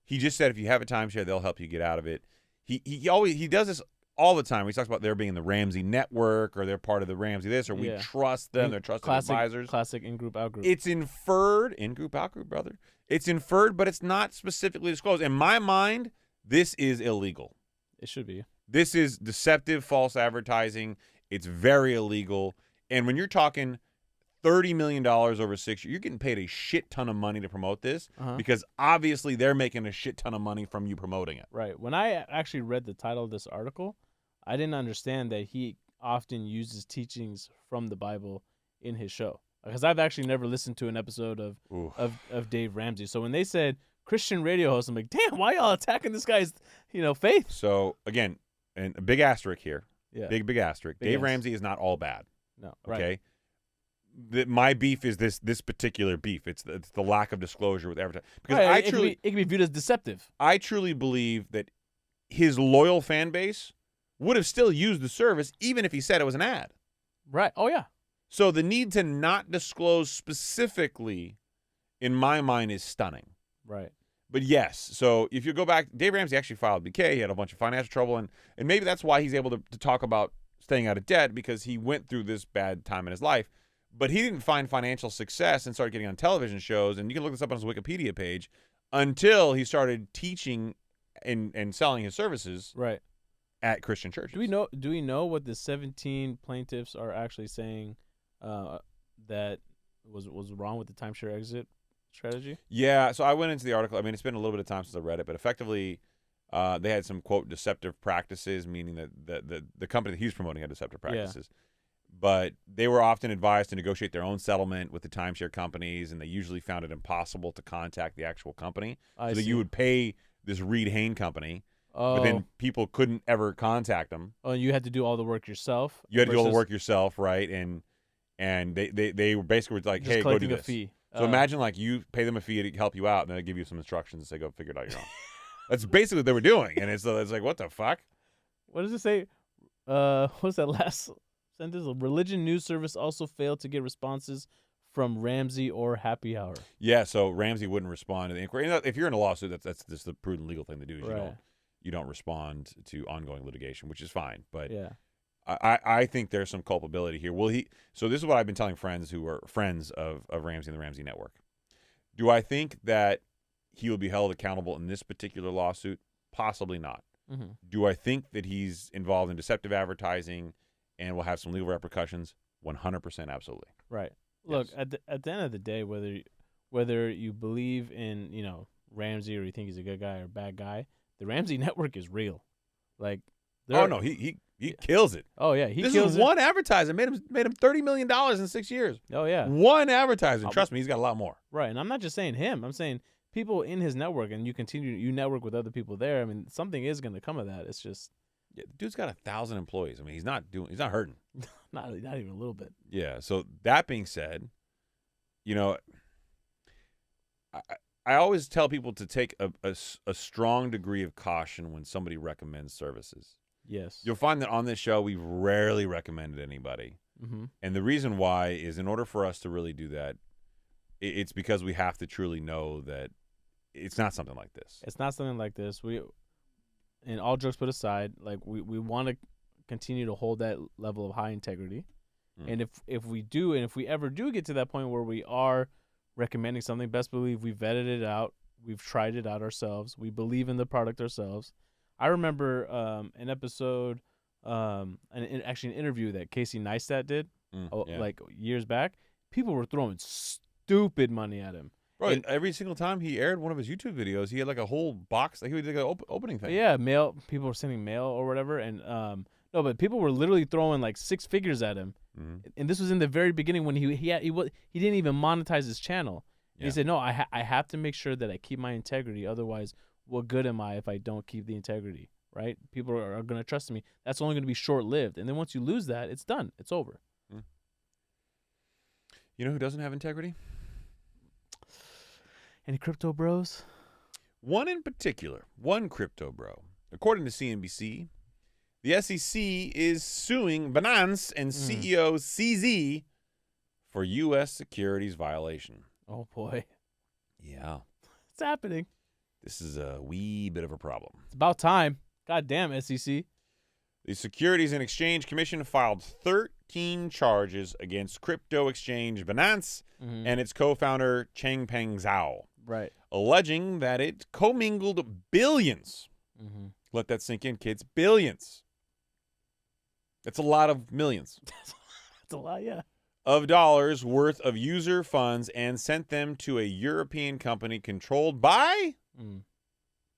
He just said, if you have a timeshare, they'll help you get out of it. He does this all the time. He talks about there being the Ramsey network, or they're part of the Ramsey this, or we trust them. They're trusted advisors. Classic in-group, out-group. It's inferred. In-group, out-group, brother. It's inferred, but it's not specifically disclosed. In my mind, this is illegal. It should be. This is deceptive, false advertising. It's very illegal. And when you're talking $30 million over 6 years, you're getting paid a shit ton of money to promote this because obviously they're making a shit ton of money from you promoting it. Right. When I actually read the title of this article, I didn't understand that he often uses teachings from the Bible in his show. Because I've actually never listened to an episode of Dave Ramsey. So when they said Christian radio host, I'm like, damn, why y'all attacking this guy's faith? So again, and a big asterisk here. Yeah. Big asterisk. Dave Ramsey is not all bad. No. Okay. Right. My beef is this particular beef. It's the lack of disclosure with advertising. Because it can be viewed as deceptive. I truly believe that his loyal fan base would have still used the service even if he said it was an ad. Right. Oh yeah. So the need to not disclose specifically, in my mind, is stunning. Right. But yes, so if you go back, Dave Ramsey actually filed BK. He had a bunch of financial trouble, and maybe that's why he's able to talk about staying out of debt, because he went through this bad time in his life. But he didn't find financial success and started getting on television shows, and you can look this up on his Wikipedia page, until he started teaching and selling his services at Christian churches. Do we know what the 17 plaintiffs are actually saying that was wrong with the timeshare exit strategy? Yeah, so I went into the article. I mean, it's been a little bit of time since I read it, but effectively they had some, quote, deceptive practices, meaning that the company that he's promoting had deceptive practices. but they were often advised to negotiate their own settlement with the timeshare companies, and they usually found it impossible to contact the actual company. So that you would pay this Reed Hayne company, but then people couldn't ever contact them. Oh, you had to do all the work yourself? You had to do all the work yourself, right? And they were basically like, hey, go do this. Fee. So imagine like you pay them a fee to help you out, and then they give you some instructions and say, go figure it out your own. That's basically what they were doing. And it's like, what the fuck? What does it say? What's that last sentence? A religion news service also failed to get responses from Ramsey or Happy Hour. Yeah, so Ramsey wouldn't respond to the inquiry. If you're in a lawsuit, that's just the prudent legal thing to do. Is right. You don't respond to ongoing litigation, which is fine. But yeah. I think there's some culpability here. So this is what I've been telling friends who are friends of Ramsey and the Ramsey Network. Do I think that he will be held accountable in this particular lawsuit? Possibly not. Mm-hmm. Do I think that he's involved in deceptive advertising and will have some legal repercussions? 100% absolutely. Right. Yes. Look, at the end of the day, whether you believe in, Ramsey or you think he's a good guy or a bad guy, the Ramsey Network is real. Like, no, he kills it. Oh yeah, this is one advertiser made him $30 million in 6 years. Oh yeah, one advertiser. Trust me, he's got a lot more. Right, and I'm not just saying him. I'm saying people in his network, and you network with other people there. I mean, something is going to come of that. It's just, the dude's got 1,000 employees. I mean, he's not hurting. not even a little bit. Yeah. So that being said, I always tell people to take a strong degree of caution when somebody recommends services. Yes. You'll find that on this show, we've rarely recommended anybody. Mm-hmm. And the reason why is in order for us to really do that, it's because we have to truly know that it's not something like this. It's not something like this. And all jokes put aside, like we want to continue to hold that level of high integrity. And if we do, and if we ever do get to that point where we are recommending something, best believe we vetted it out. We've tried it out ourselves. We believe in the product ourselves. I remember an episode, actually an interview that Casey Neistat did, like years back. People were throwing stupid money at him. Bro, and every single time he aired one of his YouTube videos, he had like a whole box. Like he would do like an opening thing. Yeah, mail. People were sending mail or whatever, and no, but people were literally throwing like 6 figures at him. Mm-hmm. And this was in the very beginning when he didn't even monetize his channel. Yeah. He said, "No, I have to make sure that I keep my integrity. Otherwise, what good am I if I don't keep the integrity?" Right? People are going to trust me. That's only going to be short lived. And then once you lose that, it's done. It's over. You know who doesn't have integrity? Any crypto bros? One in particular, one crypto bro. According to CNBC, the SEC is suing Binance and CEO CZ for U.S. securities violation. Oh, boy. Yeah. It's happening. This is a wee bit of a problem. It's about time. God damn, SEC. The Securities and Exchange Commission filed 13 charges against crypto exchange Binance and its co-founder Changpeng Zhao. Right. Alleging that it commingled billions. Mm-hmm. Let that sink in, kids. Billions. That's a lot of millions. That's a lot, yeah. Of dollars worth of user funds and sent them to a European company controlled by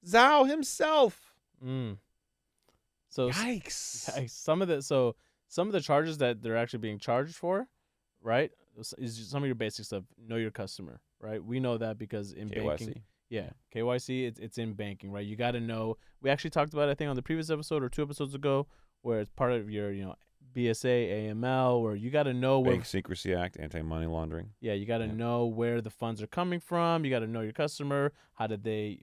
Zhao himself. So yikes. Some of the charges that they're actually being charged for, right, is some of your basic stuff. Know your customer, right? We know that because in KYC. banking, KYC, it's in banking, right? You got to know. We actually talked about it, I think, on the previous episode or 2 episodes ago, where it's part of your, BSA, AML, where you got to know where Bank Secrecy Act, anti-money laundering. Yeah, you got to know where the funds are coming from. You got to know your customer. How did they,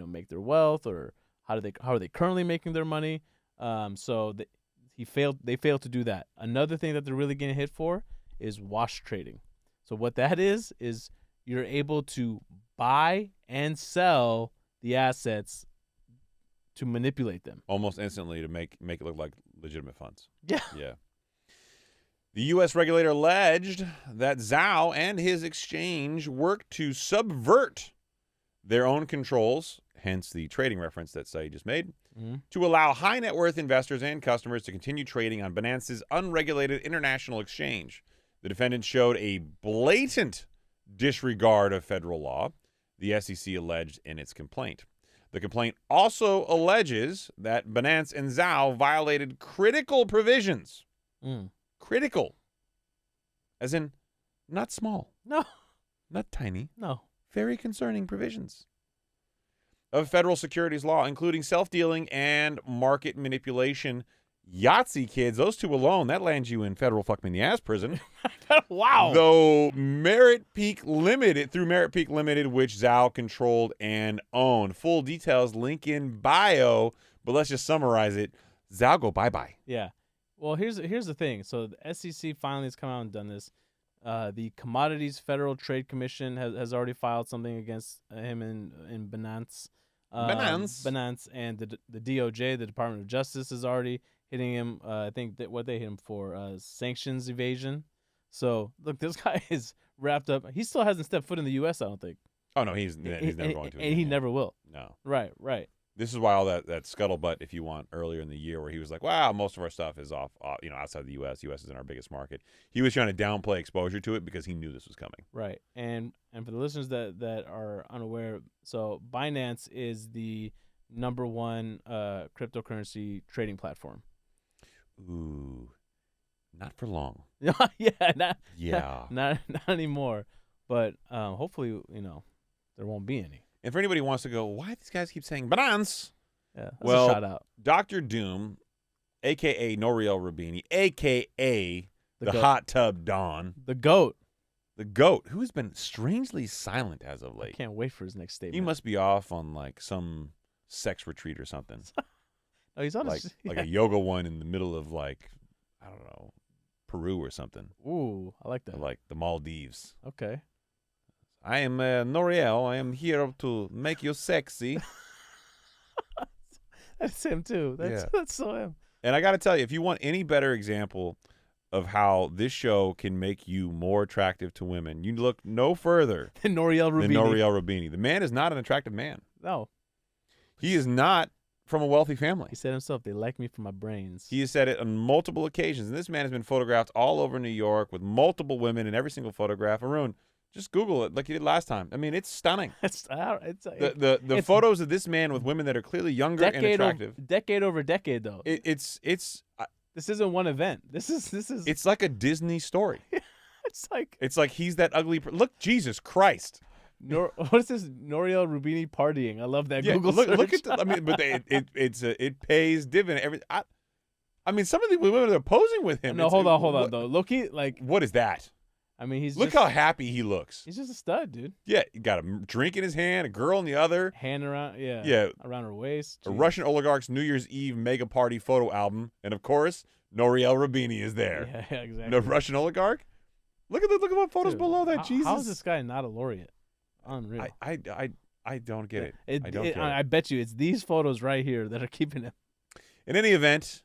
make their wealth, or how are they currently making their money? They failed to do that. Another thing that they're really getting hit for is wash trading. So what that is you're able to buy and sell the assets to manipulate them almost instantly to make it look like legitimate funds. Yeah. Yeah. The U.S. regulator alleged that Zhao and his exchange worked to subvert their own controls, hence the trading reference that Saied just made, to allow high net worth investors and customers to continue trading on Binance's unregulated international exchange. The defendants showed a blatant disregard of federal law, the SEC alleged in its complaint. The complaint also alleges that Binance and Zhao violated critical provisions. Critical As in, not small, No. not tiny, No. very concerning provisions of federal securities law, including self-dealing and market manipulation. Yahtzee, kids, those two alone, that lands you in federal fuck-me-in-the-ass prison. Wow. Though Merit Peak Limited, through Merit Peak Limited, which Zhao controlled and owned. Full details, link in bio, but let's just summarize it. Zhao go bye-bye. Yeah. Well, here's the thing. So the SEC finally has come out and done this. The Commodities Federal Trade Commission has already filed something against him in Binance. Binance, and the DOJ, the Department of Justice, is already hitting him. I think that what they hit him for sanctions evasion. So look, this guy is wrapped up. He still hasn't stepped foot in the U.S. I don't think. Oh no, he's never going to. And he never will. No. Right. This is why all that scuttlebutt, if you want, earlier in the year, where he was like, "Wow, most of our stuff is off outside the U.S. U.S. isn't our biggest market." He was trying to downplay exposure to it because he knew this was coming. Right. And for the listeners that are unaware, so Binance is the #1 cryptocurrency trading platform. Ooh, not for long. Yeah, not anymore. But hopefully, there won't be any. And for anybody who wants to go, why these guys keep saying Binance? Yeah, that's well, a shout out. Dr. Doom, a.k.a. Noriel Rubini, a.k.a. the goat. Hot Tub Don. The GOAT. The GOAT, who has been strangely silent as of late. I can't wait for his next statement. He must be off on like some sex retreat or something. Oh, he's on like a yoga one in the middle of like, I don't know, Peru or something. Ooh, I like that. Or like the Maldives. Okay. I am Noriel. I am here to make you sexy. That's him too. That's so him. And I got to tell you, if you want any better example of how this show can make you more attractive to women, you look no further than Noriel Rubini. The man is not an attractive man. No. He is not from a wealthy family. He said himself, they like me for my brains. He has said it on multiple occasions. And this man has been photographed all over New York with multiple women in every single photograph. Arun, just Google it like you did last time. I mean, it's stunning. The photos of this man with women that are clearly younger and attractive. Decade over decade, though. It's this isn't one event. This is. It's like a Disney story. It's like he's that ugly. Look, Jesus Christ. What is this? Noriel Rubini partying. I love that Google search. Look at I mean, but it pays dividend. I mean, some of the women that are posing with him. No, hold on though. Loki, like, what is that? I mean, look how happy he looks. He's just a stud, dude. Yeah, he got a drink in his hand, a girl in the other, hand around, around her waist. A Russian oligarch's New Year's Eve mega party photo album, and of course, Noriel Rubini is there. Yeah, exactly. No Russian oligarch. Look at what photos below that. Jesus, how is this guy not a laureate? Unreal. I don't get it. I bet you it's these photos right here that are keeping him. In any event,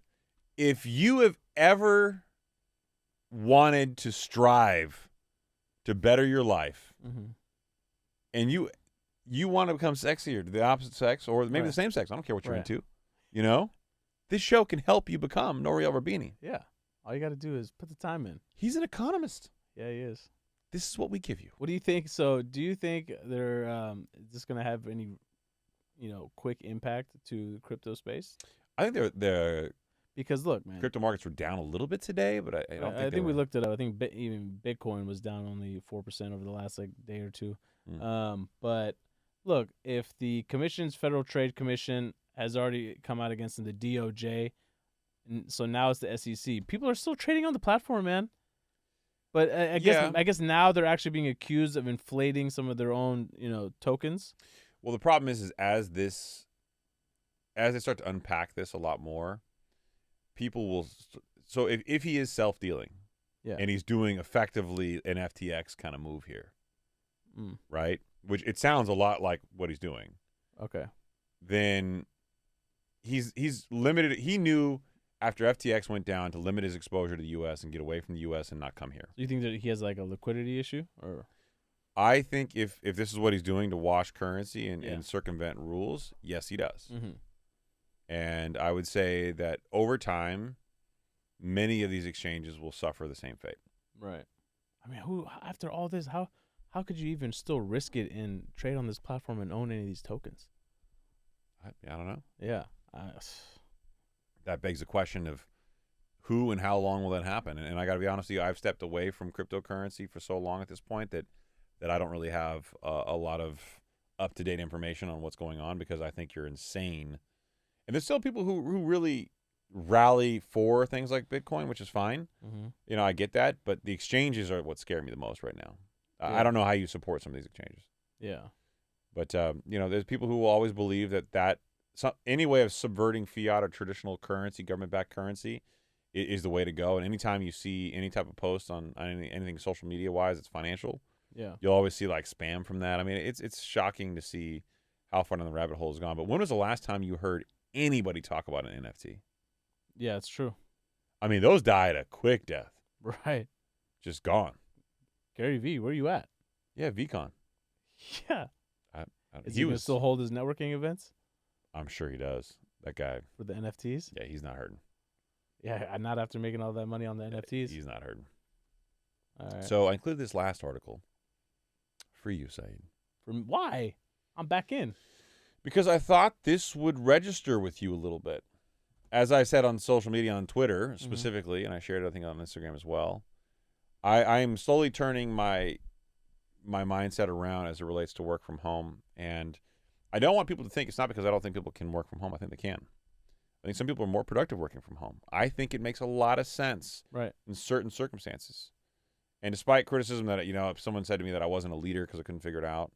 if you have ever wanted to strive to better your life, and you want to become sexier to the opposite sex or maybe the same sex, I don't care what you're into, this show can help you become Noriel Rubini. Yeah. All you got to do is put the time in. He's an economist. Yeah, he is. This is what we give you. What do you think? So do you think they're just going to have any, quick impact to the crypto space? I think they're because look, man, crypto markets were down a little bit today, but I don't think I think we looked it up. I think even Bitcoin was down only 4% over the last day or two. But look, if the Federal Trade Commission has already come out against the DOJ, so now it's the SEC. People are still trading on the platform, man. But I guess now they're actually being accused of inflating some of their own, tokens. Well, the problem is as they start to unpack this a lot more, people will. So if he is self-dealing, and he's doing effectively an FTX kind of move here, right? Which it sounds a lot like what he's doing. Okay. Then he's limited. He knew after FTX went down to limit his exposure to the U.S. and get away from the U.S. and not come here. Do you think that he has like a liquidity issue, or? I think if this is what he's doing to wash currency and circumvent rules, yes, he does. And I would say that over time, many of these exchanges will suffer the same fate. Right. I mean, after all this, how could you even still risk it and trade on this platform and own any of these tokens? I don't know. Yeah. That begs the question of who and how long will that happen? And I got to be honest with you, I've stepped away from cryptocurrency for so long at this point that I don't really have a lot of up-to-date information on what's going on, because I think you're insane. And there's still people who really rally for things like Bitcoin, which is fine. Mm-hmm. You know, I get that, but the exchanges are what scare me the most right now. Yeah. I don't know how you support some of these exchanges. Yeah. But, you know, there's people who will always believe that any way of subverting fiat or traditional currency, government-backed currency, is the way to go. And anytime you see any type of post on anything social media-wise, it's financial. Yeah. You'll always see like spam from that. I mean, it's shocking to see how far down the rabbit hole has gone. But when was the last time you heard anybody talk about an NFT? Yeah, it's true. I mean, those died a quick death. Right. Just gone. Gary V, where you at? Yeah, VCon. Yeah. Is he gonna still hold his networking events I'm sure he does. That guy. for the NFTs? Yeah, he's not hurting. Yeah, not after making all that money on the NFTs. He's not hurting. All right. So I included this last article for you, Saied. Why? I'm back in. Because I thought this would register with you a little bit. As I said on social media, on Twitter specifically, and I shared it, I think, on Instagram as well, I am slowly turning my mindset around as it relates to work from home. And I don't want people to think it's not because I don't think people can work from home. I think they can. I think some people are more productive working from home. I think it makes a lot of sense in certain circumstances. And despite criticism that, you know, if someone said to me that I wasn't a leader because I couldn't figure it out,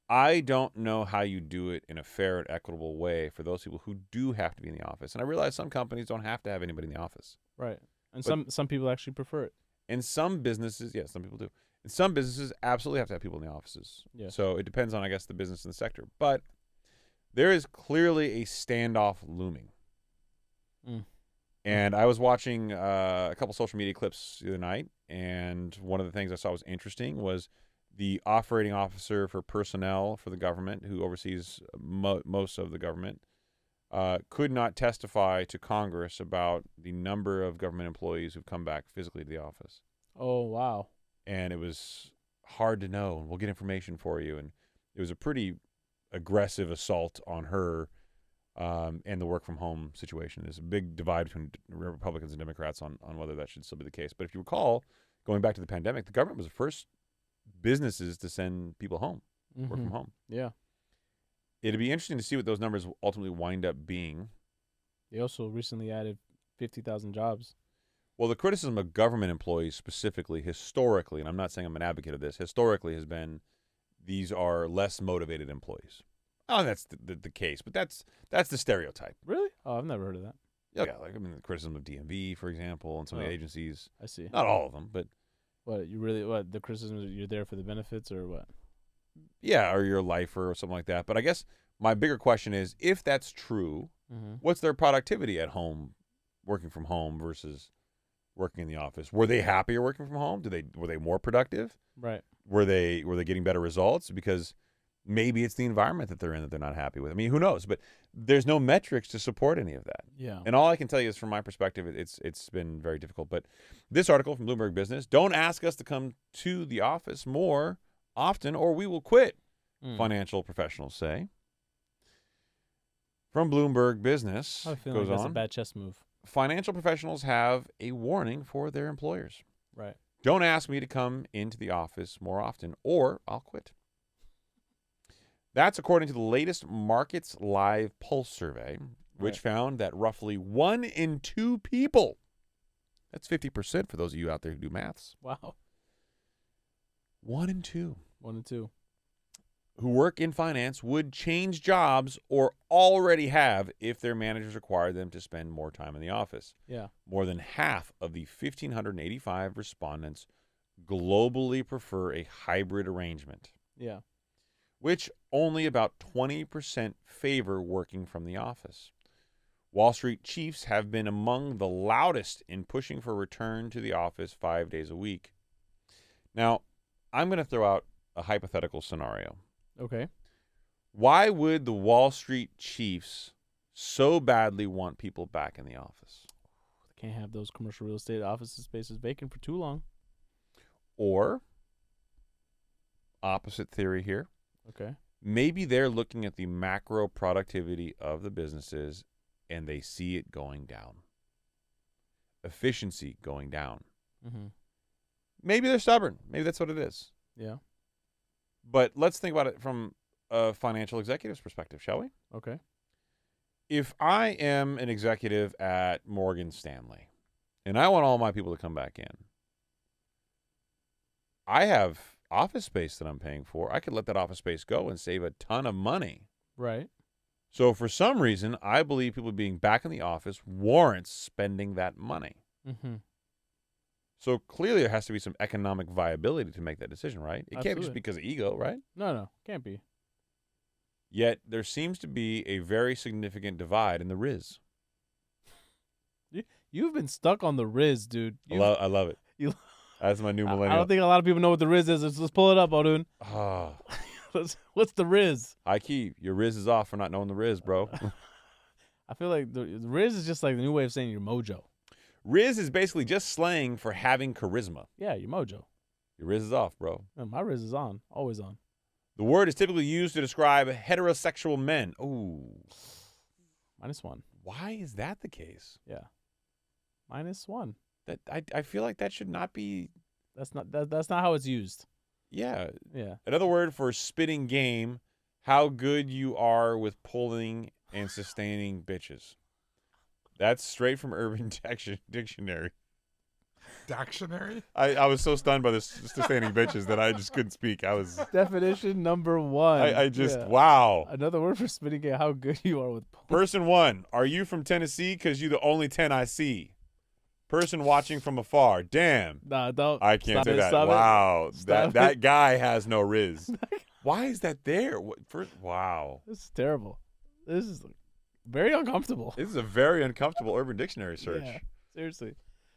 I don't know how you do it in a fair and equitable way for those people who do have to be in the office. And I realize some companies don't have to have anybody in the office. Right. And some people actually prefer it. In some businesses, yes, some people do. In some businesses, absolutely have to have people in the offices. Yeah. So it depends on, I guess, the business and the sector. But there is clearly a standoff looming. And I was watching a couple social media clips the other night, and one of the things I saw was interesting was the operating officer for personnel for the government, who oversees most of the government, could not testify to Congress about the number of government employees who've come back physically to the office. Oh, wow. And it was hard to know, and we'll get information for you. And it was a pretty aggressive assault on her and the work from home situation. There's a big divide between Republicans and Democrats on whether that should still be the case. But if you recall, going back to the pandemic, the government was the first businesses to send people home, work from home. Yeah. It'd be interesting to see what those numbers ultimately wind up being. They also recently added 50,000 jobs. Well, the criticism of government employees specifically, historically, and I'm not saying I'm an advocate of this, historically has been these are less motivated employees. Oh, that's the case, but that's the stereotype. Really? Oh, I've never heard of that. Yeah, like the criticism of DMV, for example, and some of the agencies. I see. Not all of them, but the criticism is you're there for the benefits or what? Yeah, or you're a lifer or something like that. But I guess my bigger question is, if that's true, what's their productivity at home, working from home versus working in the office? Were they happier working from home? Were they more productive? Right. Were they getting better results? Because maybe it's the environment that they're in that they're not happy with. I mean, who knows? But there's no metrics to support any of that. Yeah. And all I can tell you is, from my perspective, it's been very difficult. But this article from Bloomberg Business: don't ask us to come to the office more often or we will quit, financial professionals say. From Bloomberg Business, I feel goes like that's on, a bad chess move. Financial professionals have a warning for their employers. Right. Don't ask me to come into the office more often or I'll quit. That's according to the latest Markets Live Pulse survey, which found that roughly 1 in 2 people, that's 50% for those of you out there who do maths. Wow. 1 in 2. 1 in 2. Who work in finance would change jobs or already have if their managers required them to spend more time in the office. Yeah. More than half of the 1,585 respondents globally prefer a hybrid arrangement. Yeah. Which only about 20% favor working from the office. Wall Street chiefs have been among the loudest in pushing for a return to the office 5 days a week. Now, I'm going to throw out a hypothetical scenario. Okay. Why would the Wall Street chiefs so badly want people back in the office? They can't have those commercial real estate office spaces vacant for too long. Or, opposite theory here, okay, maybe they're looking at the macro productivity of the businesses and they see it going down. efficiency going down. Mm-hmm. Maybe they're stubborn. Maybe that's what it is. Yeah. But let's think about it from a financial executive's perspective, shall we? Okay. If I am an executive at Morgan Stanley and I want all my people to come back in, I have office space that I'm paying for. I could let that office space go and save a ton of money. Right. So for some reason, I believe people being back in the office warrants spending that money. Mm-hmm. So clearly there has to be some economic viability to make that decision, right? It can't be just Absolutely. because of ego, right? No, can't be. Yet there seems to be a very significant divide in the Riz. You've been stuck on the Riz, dude. I love it. you- That's my new I millennial. don't think a lot of people know what the Riz is. Let's pull it up, Odun. Ah, What's the Riz? high key. Your Riz is off for not knowing the Riz, bro. I feel like the Riz is just like the new way of saying your mojo. Riz is basically just slang for having charisma. Yeah, your mojo. Your Riz is off, bro. Man, my Riz is on, always on. The word is typically used to describe heterosexual men. Ooh. -1. Why is that the case? Yeah, -1. That I feel like that should not be. That's not how it's used. Yeah. Yeah. Another word for spitting game, how good you are with pulling and sustaining bitches. That's straight from Urban Dictionary. Dictionary? I was so stunned by this sustaining bitches that I just couldn't speak. I was Definition number 1. I just Yeah. wow. Another word for spitting game. How good you are with. Person 1, are you from Tennessee? Because you the only 10 I see. Person watching from afar. Damn. Nah, don't. I can't Stop say it, that. stop it. Wow. Stop That guy has no Riz. Why is that there? Wow. This is terrible. This is very uncomfortable. This is a very uncomfortable Urban Dictionary search. Yeah, seriously.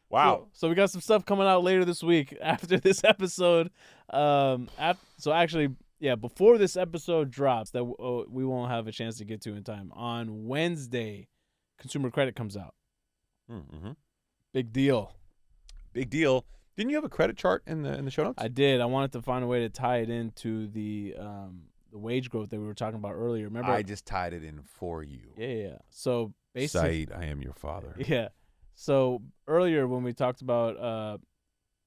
Wow. So we got some stuff coming out later this week after this episode. So actually, yeah, before this episode drops, that we won't have a chance to get to in time. On Wednesday, consumer credit comes out. Mm-hmm. Big deal. Big deal. Didn't you have a credit chart in the show notes? I did. I wanted to find a way to tie it into the wage growth that we were talking about earlier. Remember? I just tied it in for you. Yeah. So basically, Saied, I am your father. yeah. So earlier when we talked about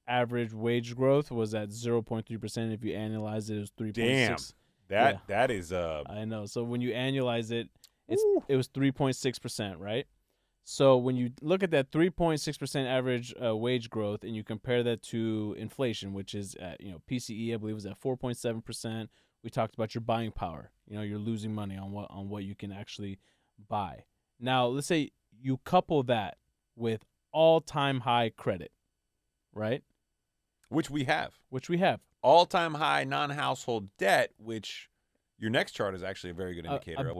average wage growth was at 0.3%. If you annualize it, it was 3.6. Damn. That is I know. So when you annualize it, Woo. it was 3.6%, right? So when you look at that 3.6% average wage growth and you compare that to inflation, which is at, PCE, I believe was at 4.7%. We talked about your buying power. You're losing money on what you can actually buy. Now, let's say you couple that with all-time high credit, right? which we have. All-time high non-household debt, which your next chart is actually a very good indicator.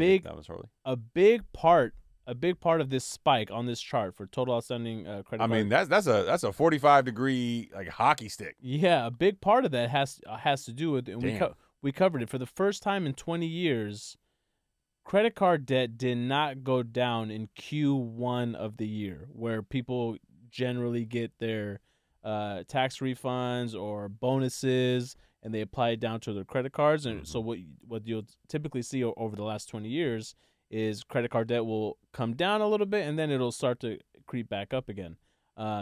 A big part of this spike on this chart for total outstanding credit. I mean, that's a 45-degree like hockey stick. Yeah, a big part of that has to do with, and we covered it for the first time in 20 years. Credit card debt did not go down in Q1 of the year, where people generally get their tax refunds or bonuses, and they apply it down to their credit cards. And so what you'll typically see over the last 20 years is credit card debt will come down a little bit, and then it'll start to creep back up again,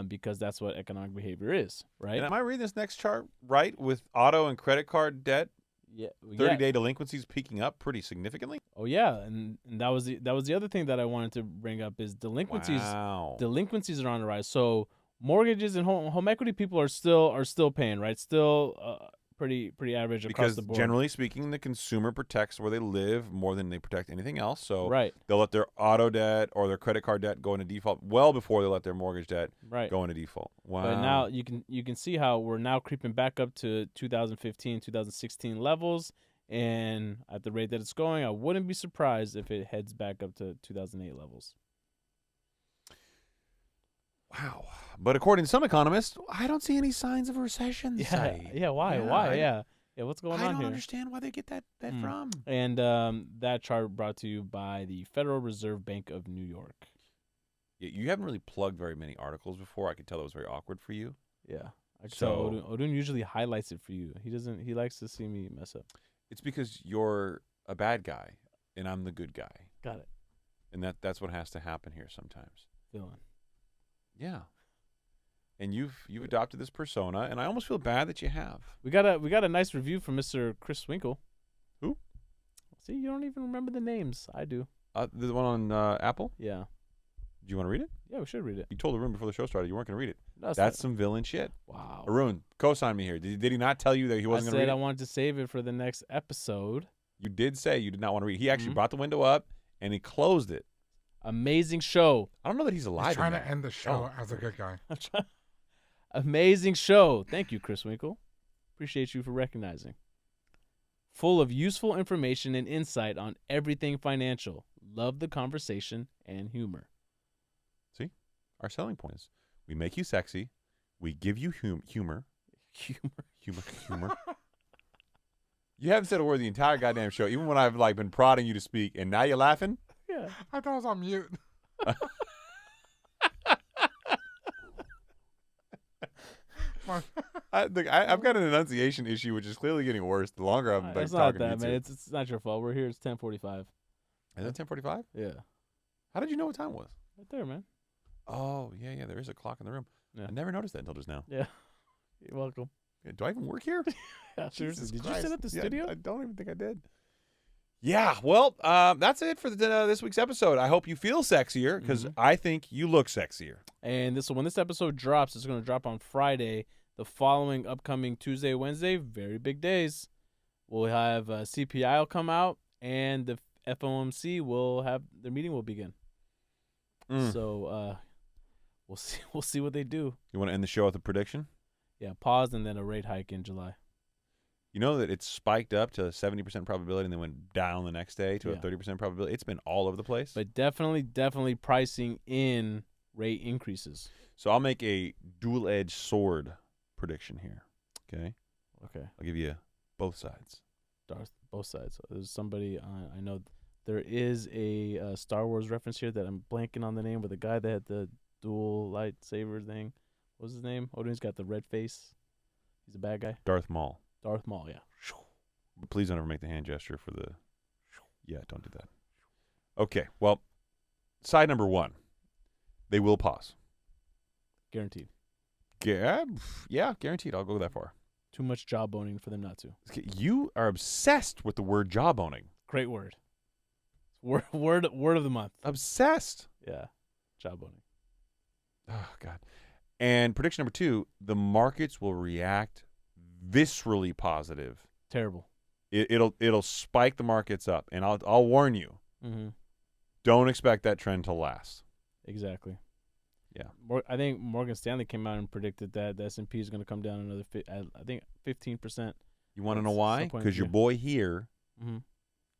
because that's what economic behavior is, right? And am I reading this next chart right with auto and credit card debt? Yeah, 30-day delinquencies peaking up pretty significantly. Oh yeah, and that was the other thing that I wanted to bring up is delinquencies. Wow. Delinquencies are on the rise. So mortgages and home equity people are still paying, right? Still pretty average across the board. Because generally speaking, the consumer protects where they live more than they protect anything else. So they'll let their auto debt or their credit card debt go into default well before they let their mortgage debt go into default. Wow. But now you can see how we're now creeping back up to 2015, 2016 levels, and at the rate that it's going, I wouldn't be surprised if it heads back up to 2008 levels. Wow. But according to some economists, I don't see any signs of a recession. Yeah. Why? Yeah. What's going on here? I don't understand why they get that from. And that chart brought to you by the Federal Reserve Bank of New York. You haven't really plugged very many articles before. I could tell it was very awkward for you. Yeah. So Odun usually highlights it for you. He likes to see me mess up. It's because you're a bad guy and I'm the good guy. Got it. And that's what has to happen here sometimes. Villain. Yeah. and you've adopted this persona, and I almost feel bad that you have. We got a nice review from Mr. Chris Winkle. Who? See, you don't even remember the names. I do. The one on Apple? Yeah. Do you want to read it? Yeah, we should read it. You told Arun before the show started you weren't going to read it. No, That's some villain shit. Wow. Arun, co-sign me here. Did he not tell you that he wasn't going to read I it? said I wanted to save it for the next episode. You did say you did not want to read it. He actually brought the window up, and he closed it. Amazing show. I don't know that he's alive. He's trying to end the show as a good guy. Amazing show. Thank you, Chris Winkle. Appreciate you for recognizing. Full of useful information and insight on everything financial. Love the conversation and humor. See? Our selling point is we make you sexy. We give you humor. Humor. You haven't said a word the entire goddamn show, even when I've been prodding you to speak, and now you're laughing? Yeah. I thought I was on mute. I've got an enunciation issue, which is clearly getting worse the longer I'm It's talking not to you that, man. two. It's not your fault. We're here. It's 10:45. Is it 10:45? Yeah. How did you know what time it was? Right there, man. Oh, yeah. There is a clock in the room. Yeah. I never noticed that until just now. Yeah. You're welcome. Do I even work here? Yeah, seriously. Jesus Did Christ. you set up the studio? I don't even think I did. Yeah, well, that's it for this week's episode. I hope you feel sexier because I think you look sexier. And when this episode drops, it's going to drop on Friday. The following upcoming Tuesday, Wednesday, very big days. We'll have CPI will come out, and the FOMC will have their meeting will begin. So we'll see what they do. You want to end the show with a prediction? Yeah, pause and then a rate hike in July. You know that it's spiked up to 70% probability and then went down the next day to a 30% probability. It's been all over the place. But definitely pricing in rate increases. So I'll make a dual-edged sword prediction here. Okay. I'll give you both sides. Both sides. There's somebody I know. There is a Star Wars reference here that I'm blanking on the name, but the guy that had the dual lightsaber thing. What was his name? Odin's got the red face. He's a bad guy. Darth Maul. Darth Maul, yeah. But please don't ever make the hand gesture for the... Yeah, don't do that. Okay, well, side number one. They will pause. Guaranteed. Yeah, guaranteed. I'll go that far. Too much jawboning for them not to. You are obsessed with the word jawboning. Great word. Word of the month. Obsessed. Yeah, jawboning. Oh, God. And prediction number two, the markets will react viscerally positive. Terrible. It'll spike the markets up, and I'll warn you. Mm-hmm. Don't expect that trend to last. Exactly. Yeah. I think Morgan Stanley came out and predicted that the S&P is going to come down another, 15%. You want to know why? Because your boy here,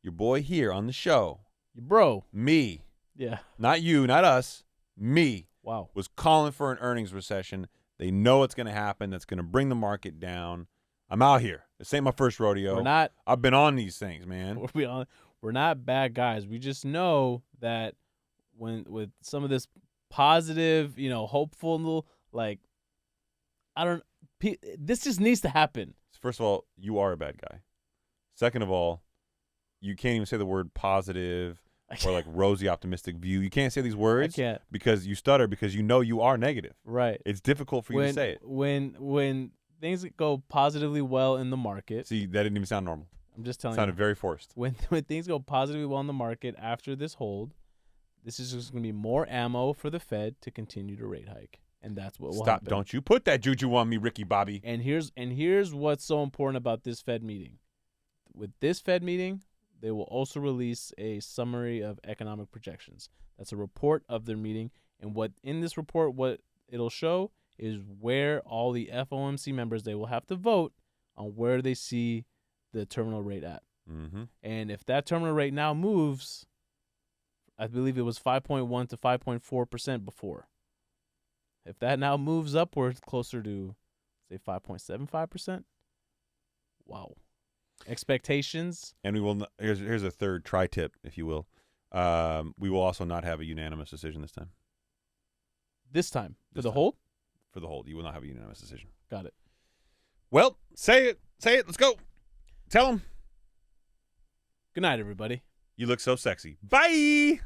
your boy here on the show, your bro, me, yeah, not you, not us, me, wow, was calling for an earnings recession. They know it's going to happen. That's going to bring the market down. I'm out here. This ain't my first rodeo. I've been on these things, man. We're not bad guys. We just know that with some of this positive, hopeful, this just needs to happen. First of all, you are a bad guy. Second of all, you can't even say the word positive or rosy optimistic view. You can't say these words. I can't. Because you stutter because you are negative. Right. It's difficult for you to say it. When things go positively well in the market. See, that didn't even sound normal. I'm just telling you. It sounded very forced. When things go positively well in the market after this hold, this is just going to be more ammo for the Fed to continue to rate hike. And that's what will happen. Stop. Don't you put that juju on me, Ricky Bobby. And here's what's so important about this Fed meeting. With this Fed meeting, they will also release a summary of economic projections. That's a report of their meeting. And what in this report, what it'll show is where all the FOMC members, they will have to vote on where they see the terminal rate at. Mm-hmm. And if that terminal rate now moves, I believe it was 5.1 to 5.4% before. If that now moves upwards closer to, say, 5.75%, wow. Expectations. And we will. Here's a third tri-tip, if you will. We will also not have a unanimous decision this time. This time? For the hold? For the hold. You will not have a unanimous decision. Got it. Well, say it. Say it. Let's go. Tell them. Good night, everybody. You look so sexy. Bye.